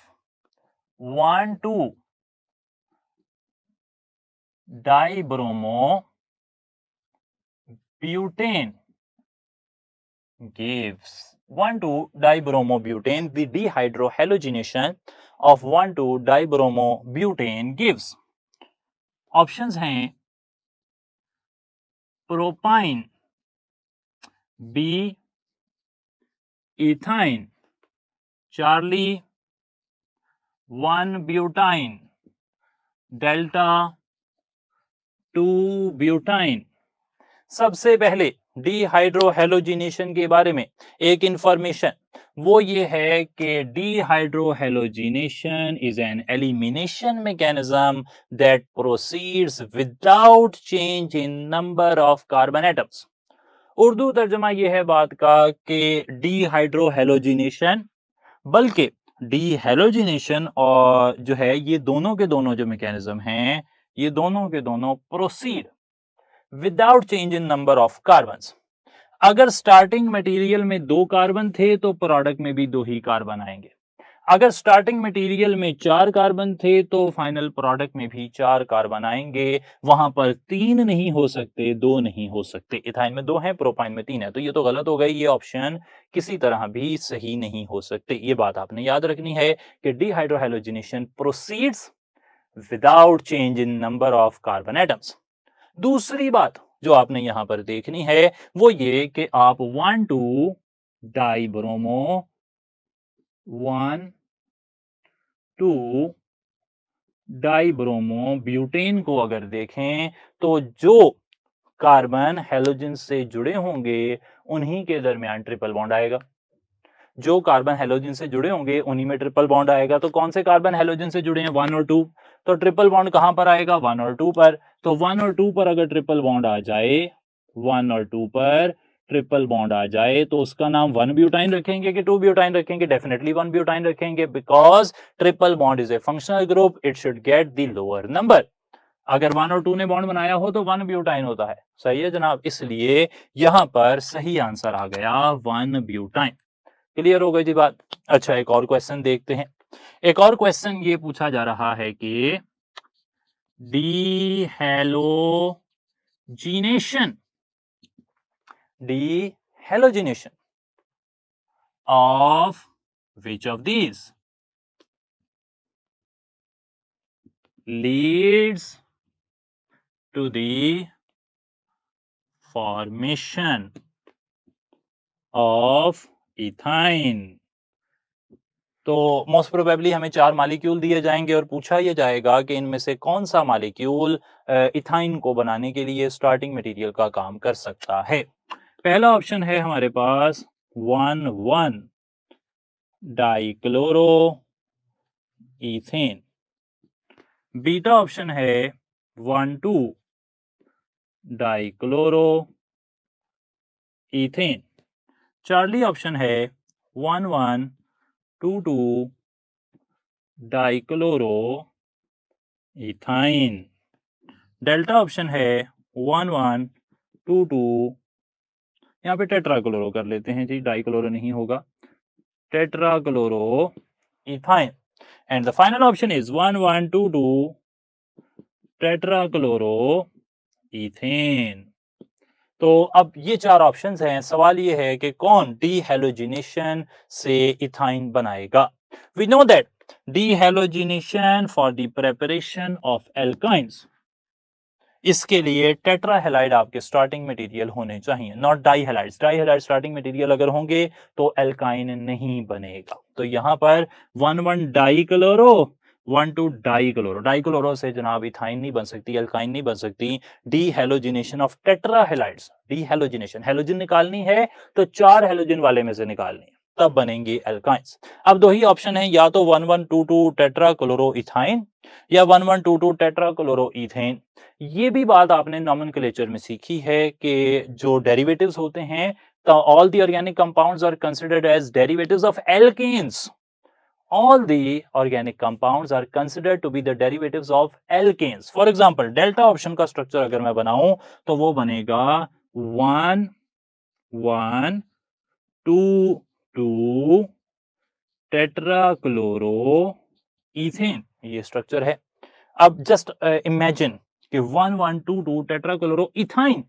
1,2-dibromobutane gives 1,2-dibromobutane, the dehydrohalogenation of 1,2-dibromobutane gives। Options हैं propyne, B ethyne, Charlie 1 butyne, delta 2 butyne. सबसे पहले डीहाइड्रोहेलोजिनेशन के बारे में एक इंफॉर्मेशन, वो ये है कि dehydrohalogenation is an elimination mechanism that proceeds without change in number of carbon atoms. Urdu तर्जमा ये है बात का कि डीहाइड्रोहेलोजिनेशन, बल्कि डीहेलोजिनेशन और जो है ये दोनों के दोनों जो मैकेनिज्म हैं, ये दोनों के दोनों proceed without change in number of carbons. अगर स्टार्टिंग मटेरियल में दो कार्बन थे तो प्रोडक्ट में भी दो ही कार्बन आएंगे। अगर स्टार्टिंग मटेरियल में 4 कार्बन थे तो फाइनल प्रोडक्ट में भी 4 कार्बन आएंगे। वहां पर 3 नहीं हो सकते, 2 नहीं हो सकते। इथाइन में 2 है, प्रोपाइन में 3 है, तो ये तो गलत हो गई। ये ऑप्शन किसी तरह भी सही नहीं हो सकते। ये बात आपने याद रखनी है कि dehydrohalogenation proceeds without change in number of carbon atoms. दूसरी बात जो आपने यहां पर देखनी है वो ये कि आप 1,2-डाइब्रोमोब्यूटेन को अगर देखें तो जो कार्बन हेलोजन से जुड़े होंगे उन्हीं के दरमियान ट्रिपल बॉन्ड आएगा। जो कार्बन हेलोजन से जुड़े होंगे उन्हीं में ट्रिपल बॉन्ड आएगा। तो कौन से कार्बन हेलोजन से जुड़े हैं? 1 और 2। तो ट्रिपल बॉन्ड कहां पर आएगा? 1 और 2 पर। तो 1 और 2 पर अगर ट्रिपल बॉन्ड आ जाए, 1 और 2 पर ट्रिपल बॉन्ड आ जाए तो उसका नाम 1 ब्यूटाइन रखेंगे कि 2 ब्यूटाइन रखेंगे? डेफिनेटली 1 ब्यूटाइन रखेंगे, because triple bond is a functional group, it should get the lower number. अगर 1 और 2 ने बॉन्ड बनाया हो तो 1 ब्यूटाइन होता है। सही है जनाब, इसलिए यहां पर सही आंसर आ गया 1 ब्यूटाइन। क्लियर हो गई जी बात। अच्छा, एक और क्वेश्चन देखते हैं। एक और क्वेश्चन ये पूछा जा रहा है कि dehalogenation of which of these leads to the formation of ethyne. तो मोस्ट प्रोबेबली हमें 4 मॉलिक्यूल दिए जाएंगे और पूछा यह जाएगा कि इनमें से कौन सा मॉलिक्यूल इथाइन को बनाने के लिए स्टार्टिंग मटेरियल का काम कर सकता है। पहला ऑप्शन है हमारे पास 1,1-डाइक्लोरो इथेन। बीटा ऑप्शन है 1,2-डाइक्लोरो इथेन। चार्ली ऑप्शन है 1,1,2,2-डाइक्लोरो इथाइन। डेल्टा ऑप्शन है 1,1,2,2, यहाँ पे टेट्राक्लोरो कर लेते हैं जी, डाइक्लोरो नहीं होगा, टेट्राक्लोरो ethyne. And the final option is 1,1,2,2 टेट्राक्लोरो ethane. तो अब ये चार ऑप्शंस हैं, सवाल ये है कि कौन डीहेलोजिनेशन से इथाइन बनाएगा। We know that dehalogenation for the preparation of alkynes, इसके लिए टेट्रा हैलाइड आपके स्टार्टिंग मटेरियल होने चाहिए, not dihalides. Dihalide starting material अगर होंगे तो एल्काइन नहीं बनेगा। तो यहां पर 1,1 die chloro, 1,2 die chloro. Die chloro से जनाब इथाइन नहीं बन सकती, एल्काइन नहीं बन सकती। D halogenation of tetra halides, D halogenation, halogen निकालनी है तो 4 हेलोजन वाले में से निकालनी है, तब बनेंगे एल्काइंस। अब दो ही ऑप्शन है, या तो 1,1,2,2 टेट्रा क्लोरो इथाइन या 1,1,2,2 टेट्रा क्लोरो इथेन। ये भी बात आपने नॉमेनक्लेचर में सीखी है कि जो डेरिवेटिव्स होते हैं, तो all the organic compounds are considered as derivatives of alkanes. All the organic compounds are considered to be the derivatives of alkanes. For example, delta option का स्ट्रक्चर अगर मैं बनाऊं तो वो बनेगा 1 1 2 2 टेट्रा क्लोरो इथेन, ये स्ट्रक्चर है। अब जस्ट इमेजिन कि 1,1,2,2 tetra chloro ethyne,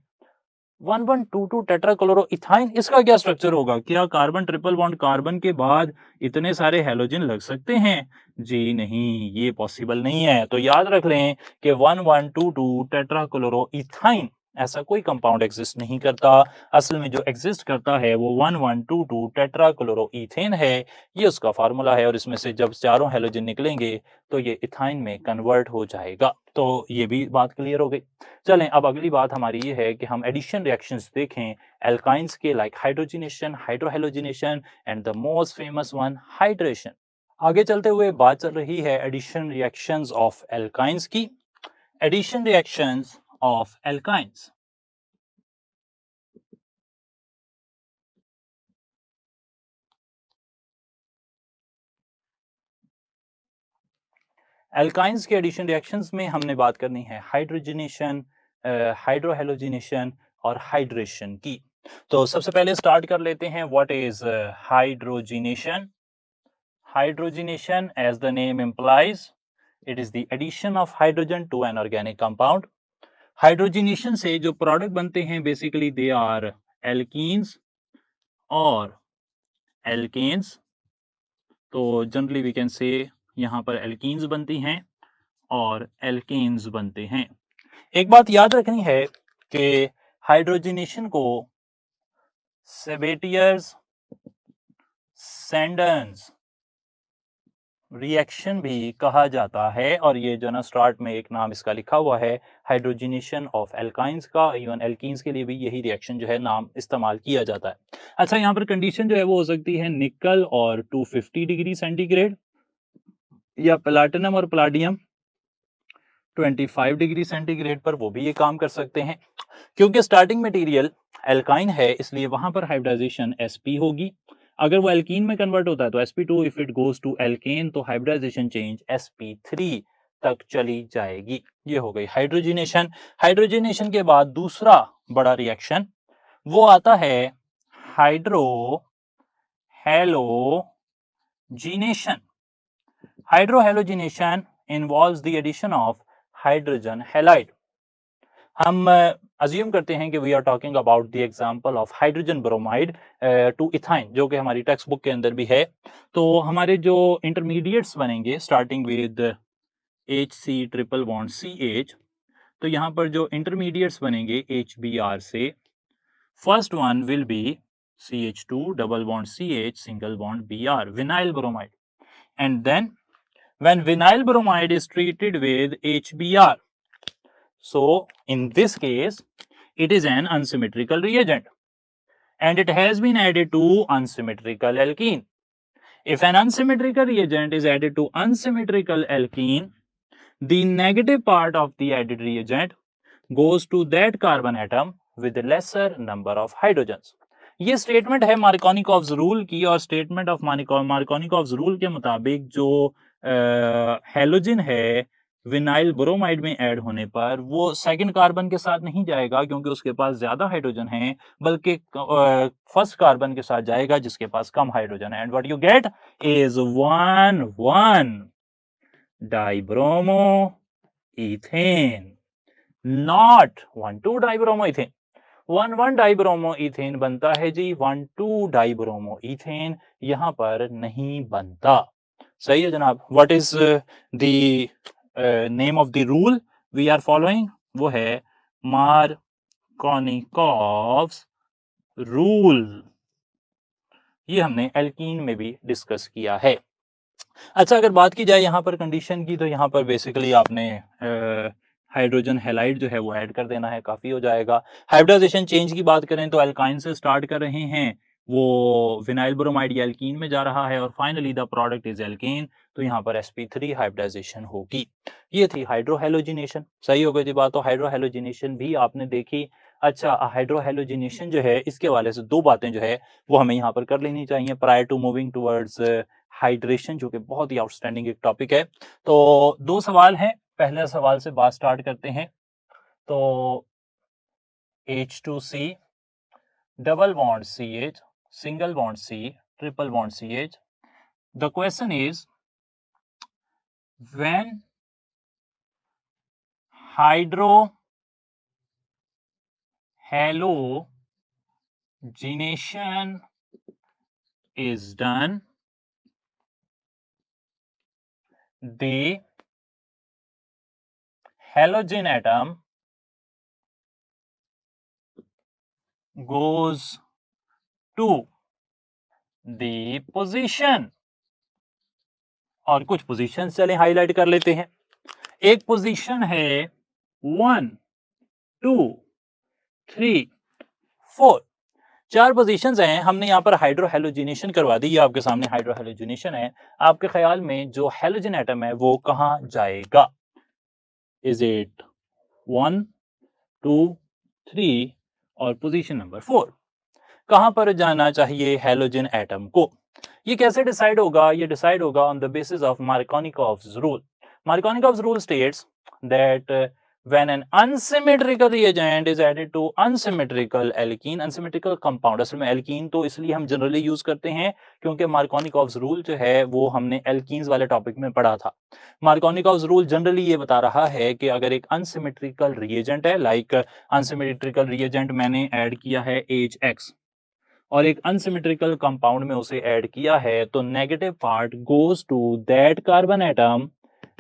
1,1,2,2 tetra chloro ethyne, इसका क्या स्ट्रक्चर होगा? क्या कार्बन ट्रिपल बॉन्ड कार्बन के बाद इतने सारे हेलोजन लग सकते हैं? जी नहीं, ये पॉसिबल नहीं है। तो याद रख लें कि 1,1,2,2 टेट्रा क्लोरो इथाइन ऐसा कोई कंपाउंड एग्जिस्ट नहीं करता। असल में जो एग्जिस्ट करता है वो 1,1,2,2 टेट्रा क्लोरो इथेन है, ये उसका फार्मूला है। और इसमें से जब चारों हेलोजन निकलेंगे तो ये इथाइन में कन्वर्ट हो जाएगा। तो ये भी बात क्लियर हो गई। चलें, अब अगली बात हमारी ये है कि हम एडिशन रिएक्शंस देखें एल्काइंस के, like hydrogenation, hydrohalogenation and the most famous one hydration. आगे चलते हुए बात चल रही है एडिशन रिएक्शंस ऑफ एल्काइंस की। Addition reactions of alkynes. Alkynes के एडिशन रिएक्शंस में हमने बात करनी है हाइड्रोजनेशन, हाइड्रोहेलोजिनेशन और हाइड्रेशन की। तो सबसे पहले स्टार्ट कर लेते हैं, what is hydrogenation. Hydrogenation, as the name implies, it is the addition of hydrogen to an organic compound. Hydrogenation से जो प्रोडक्ट बनते हैं बेसिकली दे आर एल्कीन्स और एल्केन्स। तो जनरली वी कैन से यहां पर एल्कीन्स बनती हैं और एल्केन्स बनते हैं। एक बात याद रखनी है कि हाइड्रोजनेशन को सेबेटियर्स सेंडन्स रिएक्शन भी कहा जाता है। और ये जो ना स्टार्ट में एक नाम इसका लिखा हुआ है हाइड्रोजनेशन ऑफ एल्काइंस का, इवन एल्कीन्स के लिए भी यही रिएक्शन जो है नाम इस्तेमाल किया जाता है। अच्छा, यहाँ पर कंडीशन जो है वो हो सकती है निकल और 250 डिग्री सेंटीग्रेड, या प्लाटिनम और प्लाडियम 25 डिग्री सेंटीग्रेड पर, वो भी ये काम कर सकते हैं। क्योंकि स्टार्टिंग मटेरियल एल्काइन है इसलिए वहां पर हाइब्रिडाइजेशन sp होगी। अगर वो एल्कीन में कन्वर्ट होता है तो sp2, if it goes to alkane तो हाइब्रिडाइजेशन चेंज sp3 तक चली जाएगी। ये हो गई हाइड्रोजनेशन। हाइड्रोजनेशन के बाद दूसरा बड़ा रिएक्शन वो आता है hydrohalogenation. Hydrohalogenation involves the addition of hydrogen halide. हम अज्यूम करते हैं कि we are talking about the example of hydrogen bromide to ethyne, जो कि हमारी टेक्स्ट बुक के अंदर भी है। तो हमारे जो इंटरमीडिएट्स बनेंगे starting with HC triple bond CH, तो यहाँ पर जो इंटरमीडिएट्स बनेंगे HBr से, first one will be CH2 double bond CH single bond Br, vinyl bromide. And then when vinyl bromide is treated with HBr, so in this case it is an unsymmetrical reagent and it has been added to unsymmetrical alkene. If an unsymmetrical reagent is added to unsymmetrical alkene, the negative part of the added reagent goes to that carbon atom with lesser number of hydrogens. ये statement है Markovnikov's rule की, और statement of Markovnikov's rule के मुताबिक जो halogen है vinyl bromide में add होने पर वो सेकंड कार्बन के साथ नहीं जाएगा क्योंकि उसके पास ज्यादा हाइड्रोजन है, बल्कि फर्स्ट कार्बन के साथ जाएगा जिसके पास कम हाइड्रोजन है। And what you get is 1,1 dibromo ethane, not 1,2 dibromo ethane. 1,1 dibromo ethane बनता है जी, 1,2 डाइब्रोमो इथेन यहां पर नहीं बनता। सही है जनाब। What is the name of the rule we are following? वो है मार्कोनिकॉव्स रूल। ये हमने एल्कीन में भी डिस्कस किया है। अच्छा, अगर बात की जाए यहाँ पर कंडीशन की, तो यहाँ पर बेसिकली आपने हाइड्रोजन हैलाइड जो है वो ऐड कर देना है, काफी हो जाएगा। हाइब्रिडाइजेशन चेंज की बात करें तो अल्काइन से स्टार्ट कर रहे हैं, वो विनाइल ब्रोमाइड या एल्कीन में जा रहा है और finally the product is alkane, तो यहाँ पर sp3 हाइब्रिडाइजेशन होगी। ये थी हाइड्रोहेलोजिनेशन। सही हो गई थी बात। तो हाइड्रोहेलोजिनेशन भी आपने देखी। अच्छा, हाइड्रोहेलोजिनेशन जो है इसके वाले से दो बातें जो है वो हमें यहाँ पर कर लेनी चाहिए prior to moving towards hydration, जो कि बहुत ही आउटस्टैंडिंग एक टॉपिक है। तो दो सवाल हैं, पहले सवाल से बात स्टार्ट करते हैं। तो H2C, double bond CH, single bond C, triple bond CH। The question is when hydrohalogenation is done, the halogen atom goes to the position, और कुछ पोजीशन चले हाईलाइट कर लेते हैं। एक पोजीशन है 1, 2, 3, 4, चार पोजीशंस हैं। हमने यहाँ पर हाइड्रोहेलोजिनेशन करवा दी। ये आपके सामने हाइड्रोहेलोजिनेशन है। आपके ख्याल में जो हेलोजन एटम है वो कहाँ जाएगा? इज इट 1, 2, 3 और पोजीशन नंबर 4? कहां पर जाना चाहिए हेलोजन एटम को? ये कैसे डिसाइड होगा? ये डिसाइड होगा on the basis of Markovnikov's rule. Markovnikov's rule states that when an unsymmetrical reagent is added to unsymmetrical alkene, unsymmetrical compound, असल में alkene तो इसलिए हम जनरली यूज करते हैं क्योंकि मार्कोनिकॉव्स रूल जो है वो हमने एल्कीन्स वाले टॉपिक में पढ़ा था। मार्कोनिकॉव्स रूल जनरली ये बता रहा है कि अगर एक अनसिमेट्रिकल रिएजेंट है, लाइक अनसिमेट्रिकल रिएजेंट मैंने ऐड किया है HX और एक अनसिमेट्रिकल कंपाउंड में उसे ऐड किया है, तो negative part goes to that carbon atom,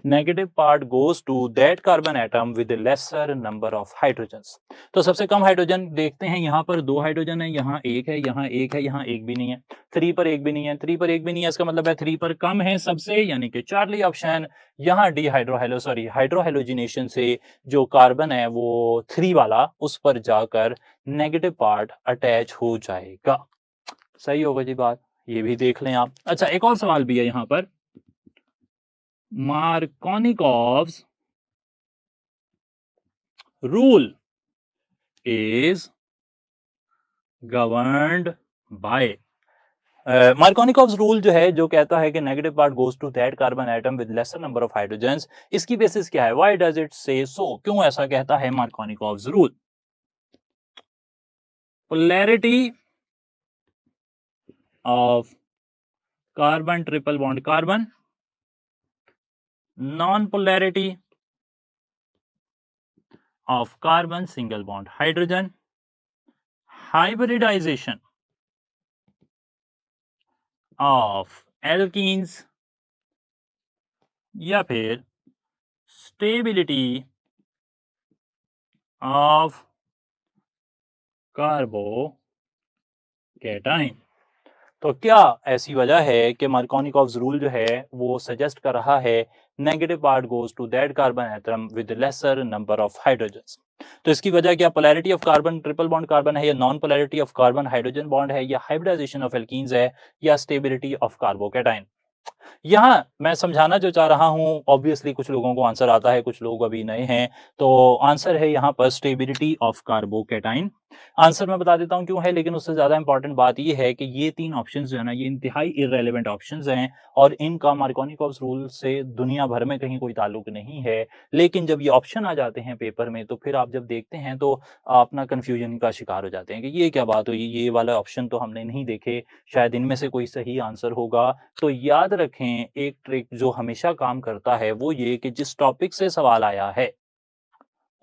negative part goes to that carbon atom with lesser number of hydrogens. तो सबसे कम हाइड्रोजन देखते हैं, यहाँ पर 2 हाइड्रोजन है, यहाँ एक है, यहाँ एक है, यहाँ एक भी नहीं है, 3 पर एक भी नहीं है, 3 पर एक भी नहीं है, इसका मतलब है 3 पर कम है सबसे, यानी कि चार्ली ऑप्शन। यहाँ डी हाइड्रोहेलोजिनेशन से जो कार्बन है वो 3 वाला उस पर जाकर नेगेटिव पार्ट अटैच हो जाएगा। सही होगा जी बात, ये भी देख लें आप। अच्छा, एक और सवाल भी है यहाँ पर। Markovnikov's rule is governed by, Markovnikov's rule जो है जो कहता है कि negative part goes to that carbon atom with lesser number of hydrogens, इसकी बेसिस क्या है? व्हाई डज इट से सो? क्यों ऐसा कहता है Markovnikov's rule? Polarity of carbon triple bond carbon, non polarity of carbon single bond hydrogen, hybridization of alkenes, या फिर stability of कार्बोकैटाइन। तो क्या ऐसी वजह है कि मार्कोनिकॉव्स रूल जो है वो सजेस्ट कर रहा है negative part goes to that carbon atom with lesser number of hydrogens? तो इसकी वजह क्या polarity of carbon triple bond carbon है, या non polarity of carbon hydrogen bond है, या हाइब्रिडाइजेशन ऑफ एल्कीन्स है, या स्टेबिलिटी ऑफ कार्बोकैटाइन? यहाँ मैं समझाना जो चाह रहा हूं, ऑब्वियसली कुछ लोगों को आंसर आता है, कुछ लोग अभी नए हैं, तो आंसर है यहाँ पर स्टेबिलिटी ऑफ कार्बोकैटाइन। आंसर मैं बता देता हूं क्यों है, लेकिन उससे ज्यादा इंपॉर्टेंट बात ये है कि ये 3 ऑप्शंस जो है ना, ये इंतहाई इररेलेवेंट ऑप्शंस हैं और इनका मार्कोनिकॉव्स रूल से दुनिया भर में कहीं कोई ताल्लुक नहीं है। लेकिन जब ये ऑप्शन आ जाते हैं पेपर में, तो फिर आप जब देखते हैं तो अपना कंफ्यूजन का शिकार हो जाते हैं कि ये क्या बात हुई, ये वाला ऑप्शन तो हमने नहीं देखे, शायद इनमें से कोई सही आंसर होगा। तो याद रखें, एक ट्रिक जो हमेशा काम करता है वो ये कि जिस टॉपिक से सवाल आया है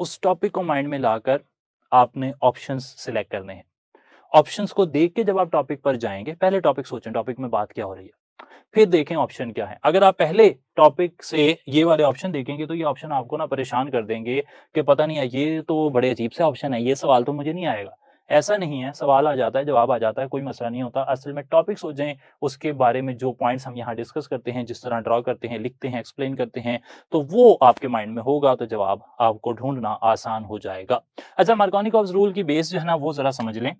उस टॉपिक को माइंड में लाकर आपने ऑप्शंस सिलेक्ट करने हैं। ऑप्शंस को देख के जब आप टॉपिक पर जाएंगे, पहले टॉपिक सोचें टॉपिक में बात क्या हो रही है, फिर देखें ऑप्शन क्या है। अगर आप पहले टॉपिक से ये वाले ऑप्शन देखेंगे तो ये ऑप्शन आपको ना परेशान कर देंगे कि पता नहीं है, ये तो बड़े अजीब से ऑप्शन है, ये सवाल तो मुझे नहीं आएगा। ऐसा नहीं है, सवाल आ जाता है, जवाब आ जाता है, कोई मसला नहीं होता। असल में टॉपिक सोचें, उसके बारे में जो पॉइंट्स हम यहाँ डिस्कस करते हैं, जिस तरह ड्रॉ करते हैं, लिखते हैं, एक्सप्लेन करते हैं, तो वो आपके माइंड में होगा तो जवाब आपको ढूंढना आसान हो जाएगा। अच्छा, मार्कोनिकॉव्स रूल की बेस जो है ना वो जरा समझ लें।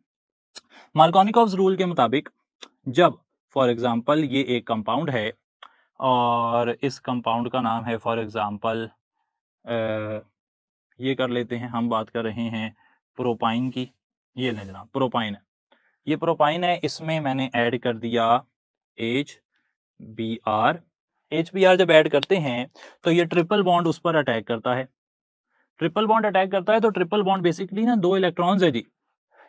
मार्कोनिकॉव्स रूल के मुताबिक जब फॉर एग्जांपल ये एक कंपाउंड है और इस कंपाउंड का नाम है फॉर एग्जांपल ये कर लेते हैं, हम बात कर रहे हैं प्रोपाइन की। ये लें जनाब, प्रोपाइन है, ये प्रोपाइन है, इसमें मैंने ऐड कर दिया HBr। HBr जब ऐड करते हैं तो ये ट्रिपल बॉन्ड उस पर अटैक करता है। ट्रिपल बॉन्ड अटैक करता है तो ट्रिपल बॉन्ड बेसिकली ना दो इलेक्ट्रॉन्स है जी,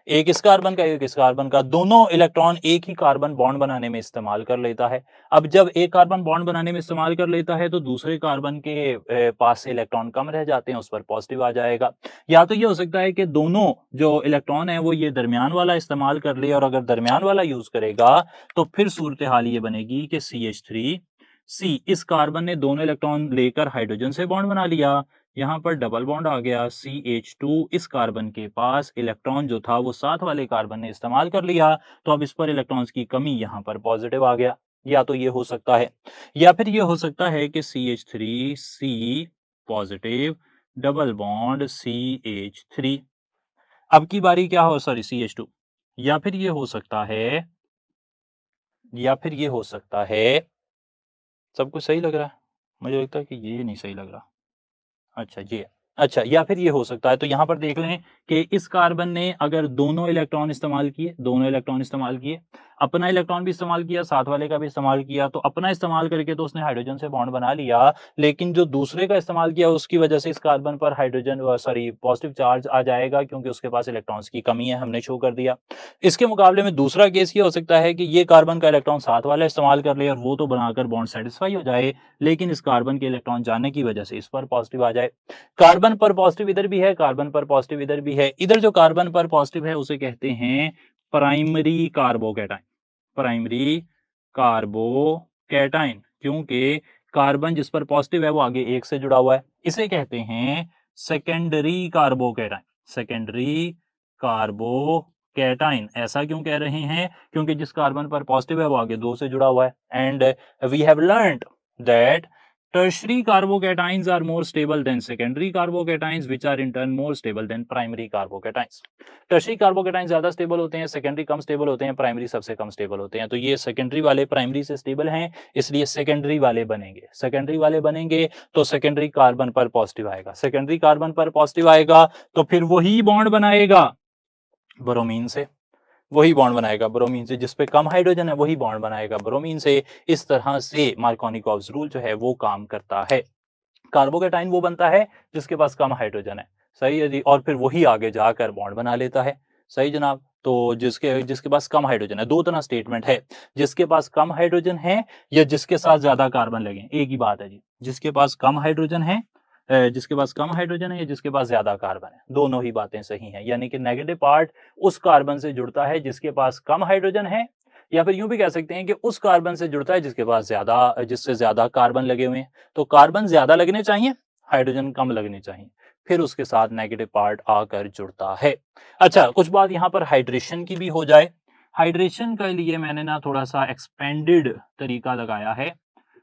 एक इस कार्बन का एक इस कार्बन का, दोनों इलेक्ट्रॉन एक ही कार्बन बॉन्ड बनाने में इस्तेमाल कर लेता है। अब जब एक कार्बन बॉन्ड बनाने में इस्तेमाल कर लेता है तो दूसरे कार्बन के पास से इलेक्ट्रॉन कम रह जाते हैं, उस पर पॉजिटिव आ जाएगा। या तो ये हो सकता है कि दोनों जो इलेक्ट्रॉन है वो ये दरमियान वाला इस्तेमाल कर ले, और अगर दरमियान वाला यूज करेगा तो फिर सूरत हाल ये बनेगी कि CH3C, इस कार्बन ने दोनों इलेक्ट्रॉन लेकर हाइड्रोजन से बॉन्ड बना लिया, यहाँ पर डबल बॉन्ड आ गया, CH2, इस कार्बन के पास इलेक्ट्रॉन जो था वो साथ वाले कार्बन ने इस्तेमाल कर लिया, तो अब इस पर इलेक्ट्रॉन्स की कमी, यहाँ पर पॉजिटिव आ गया। या तो ये हो सकता है, या फिर ये हो सकता है कि CH3C positive, double bond CH3, अब की बारी क्या हो, सॉरी CH2। या फिर ये हो सकता है, या फिर ये हो सकता है, सब कुछ सही लग रहा है, मुझे लगता है कि ये नहीं सही लग रहा। अच्छा ये, अच्छा या फिर ये हो सकता है, तो यहां पर देख लें कि इस कार्बन ने अगर दोनों इलेक्ट्रॉन इस्तेमाल किए, दोनों इलेक्ट्रॉन इस्तेमाल किए, अपना इलेक्ट्रॉन भी इस्तेमाल किया, साथ वाले का भी इस्तेमाल किया, तो अपना इस्तेमाल करके तो उसने हाइड्रोजन से बॉन्ड बना लिया, लेकिन जो दूसरे का इस्तेमाल किया उसकी वजह से इस कार्बन पर हाइड्रोजन सॉरी पॉजिटिव चार्ज आ जाएगा, क्योंकि उसके पास इलेक्ट्रॉन्स की कमी है, हमने शो कर दिया। इसके मुकाबले में दूसरा केस ये हो सकता है कि ये कार्बन का इलेक्ट्रॉन साथ वाला इस्तेमाल कर ले और वो तो बनाकर बॉन्ड सेटिस्फाई हो जाए, लेकिन इस कार्बन के इलेक्ट्रॉन जाने की वजह से इस पर पॉजिटिव आ जाए। कार्बन पर पॉजिटिव इधर भी है, कार्बन पर पॉजिटिव इधर भी है, इधर जो कार्बन पर पॉजिटिव है उसे कहते हैं प्राइमरी कार्बोकैटाइन, प्राइमरी कार्बोकैटाइन, क्योंकि कार्बन जिस पर पॉजिटिव है वो आगे एक से जुड़ा हुआ है। इसे कहते हैं सेकेंडरी कार्बोकैटाइन, सेकेंडरी कार्बोकैटाइन। ऐसा क्यों कह रहे हैं, क्योंकि जिस कार्बन पर पॉजिटिव है वो आगे दो से जुड़ा हुआ है। And we have learned that tertiary carbocations are more stable than secondary carbocations, which are in turn more stable than primary carbocations. tertiary carbocations ज्यादा स्टेबल होते हैं, सेकेंडरी कम स्टेबल होते हैं, प्राइमरी सबसे कम स्टेबल होते हैं। तो ये सेकेंडरी वाले प्राइमरी से स्टेबल हैं, इसलिए सेकेंडरी वाले बनेंगे। सेकेंडरी वाले बनेंगे तो सेकेंडरी कार्बन पर पॉजिटिव आएगा, सेकेंडरी कार्बन पर पॉजिटिव आएगा तो फिर वही बॉन्ड बनाएगा ब्रोमीन से, वही बॉन्ड बनाएगा ब्रोमीन से, जिस पे कम हाइड्रोजन है वही बॉन्ड बनाएगा ब्रोमीन से। इस तरह से मार्कोनिकॉव्स रूल जो है वो काम करता है। कार्बोकैटाइन वो बनता है जिसके पास कम हाइड्रोजन है, सही है जी, और फिर वही आगे जाकर बॉन्ड बना लेता है। सही जनाब, तो जिसके जिसके पास कम हाइड्रोजन है, दो तरह स्टेटमेंट है, जिसके पास कम हाइड्रोजन है या जिसके साथ ज्यादा कार्बन लगे, एक ही बात है जी, जिसके पास कम हाइड्रोजन है, जिसके पास कम हाइड्रोजन है या जिसके पास ज्यादा कार्बन है, दोनों ही बातें सही हैं। यानी कि नेगेटिव पार्ट उस कार्बन से जुड़ता है जिसके पास कम हाइड्रोजन है, या फिर यूं भी कह सकते हैं कि उस कार्बन से जुड़ता है जिसके पास जिससे ज्यादा कार्बन लगे हुए हैं। तो कार्बन ज्यादा लगने चाहिए, हाइड्रोजन कम लगने चाहिए, फिर उसके साथ नेगेटिव पार्ट आकर जुड़ता है। अच्छा, कुछ बात यहाँ पर हाइड्रेशन की भी हो जाए। हाइड्रेशन के लिए मैंने ना थोड़ा सा एक्सपेंडेड तरीका लगाया है।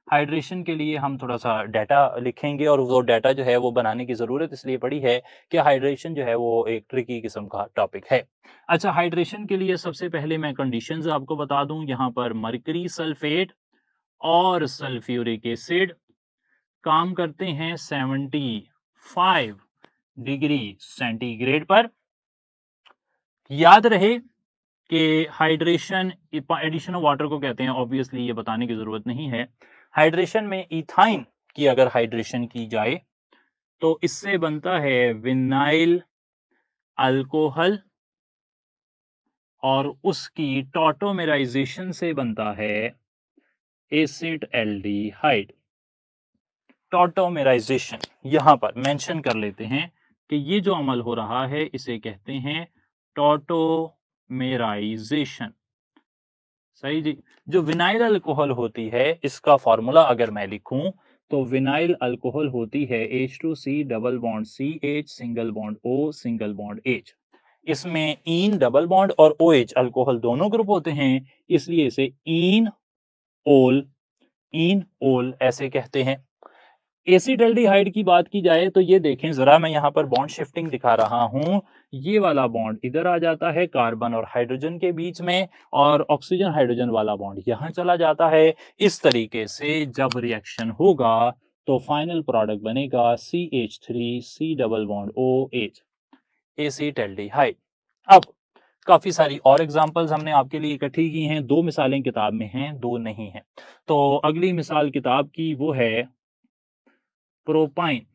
हाइड्रेशन के लिए हम थोड़ा सा डाटा लिखेंगे, और वो डाटा जो है वो बनाने की ज़रूरत इसलिए पड़ी है कि हाइड्रेशन जो है वो एक ट्रिकी किस्म का टॉपिक है। अच्छा, हाइड्रेशन के लिए सबसे पहले मैं कंडीशंस आपको बता दूं। यहाँ पर मरकरी सल्फेट और सल्फ्यूरिक एसिड काम करते हैं 75 डिग्री सेंटीग्रेड पर। याद रहे कि हाइड्रेशन एडिशन ऑफ वाटर को कहते हैं, ऑब्वियसली ये बताने की जरूरत नहीं है। हाइड्रेशन में इथाइन की अगर हाइड्रेशन की जाए तो इससे बनता है विनाइल अल्कोहल, और उसकी टॉटोमेराइजेशन से बनता है एसिड एल्डिहाइड। टॉटोमेराइजेशन यहां पर मेंशन कर लेते हैं, कि ये जो अमल हो रहा है इसे कहते हैं टॉटोमेराइजेशन। सही जी। जो विनाइल अल्कोहल होती है इसका फॉर्मूला अगर मैं लिखूं तो विनाइल अल्कोहल होती है H2C double bond CH single bond O single bond H। इसमें ईन डबल बॉन्ड और OH अल्कोहल दोनों ग्रुप होते हैं, इसलिए इसे ईन ओल ऐसे कहते हैं। एसिडल्डिहाइड की बात की जाए तो ये देखें जरा, मैं यहाँ पर बॉन्ड शिफ्टिंग दिखा रहा हूं। ये वाला बॉन्ड इधर आ जाता है कार्बन और हाइड्रोजन के बीच में, और ऑक्सीजन हाइड्रोजन वाला बॉन्ड यहाँ चला जाता है। इस तरीके से जब रिएक्शन होगा तो फाइनल प्रोडक्ट बनेगा CH3 C double bond OH, acetaldehyde. अब काफी सारी और एग्जांपल्स हमने आपके लिए इकट्ठी की हैं। 2 मिसालें किताब में हैं, 2 नहीं हैं। तो अगली मिसाल किताब की वो है प्रोपाइन।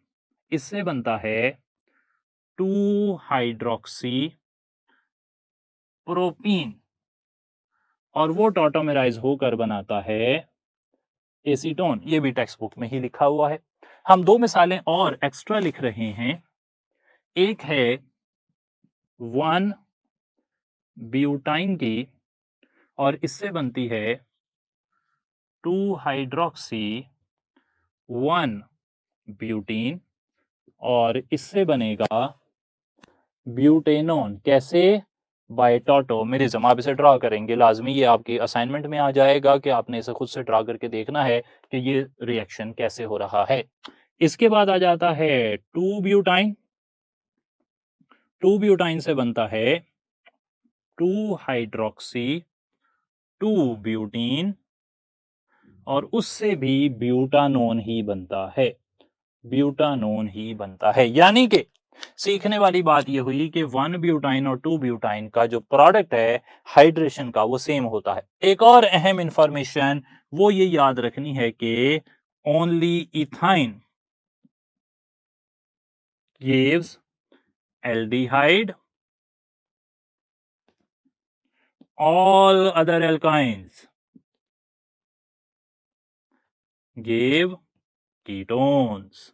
इससे बनता है 2 हाइड्रोक्सी प्रोपीन, और वो टॉटोमेराइज होकर बनाता है एसीटोन। ये भी टेक्स्ट बुक में ही लिखा हुआ है। हम 2 मिसालें और एक्स्ट्रा लिख रहे हैं। एक है 1 ब्यूटाइन की, और इससे बनती है 2 हाइड्रोक्सी 1 ब्यूटीन, और इससे बनेगा ब्यूटेनॉन। कैसे? By tautomerism. आप इसे ड्रा करेंगे लाजमी, ये आपकी असाइनमेंट में आ जाएगा कि आपने इसे खुद से ड्रा करके देखना है कि ये रिएक्शन कैसे हो रहा है। इसके बाद आ जाता है 2 ब्यूटाइन। 2 ब्यूटाइन से बनता है 2 हाइड्रोक्सी 2 ब्यूटीन, और उससे भी ब्यूटानोन ही बनता है। ब्यूटानोन ही बनता है। यानी कि सीखने वाली बात यह हुई कि 1 ब्यूटाइन और 2 ब्यूटाइन का जो प्रोडक्ट है हाइड्रेशन का वो सेम होता है। एक और अहम इंफॉर्मेशन वो ये याद रखनी है कि only ethyne gives aldehyde, all other alkynes give ketones.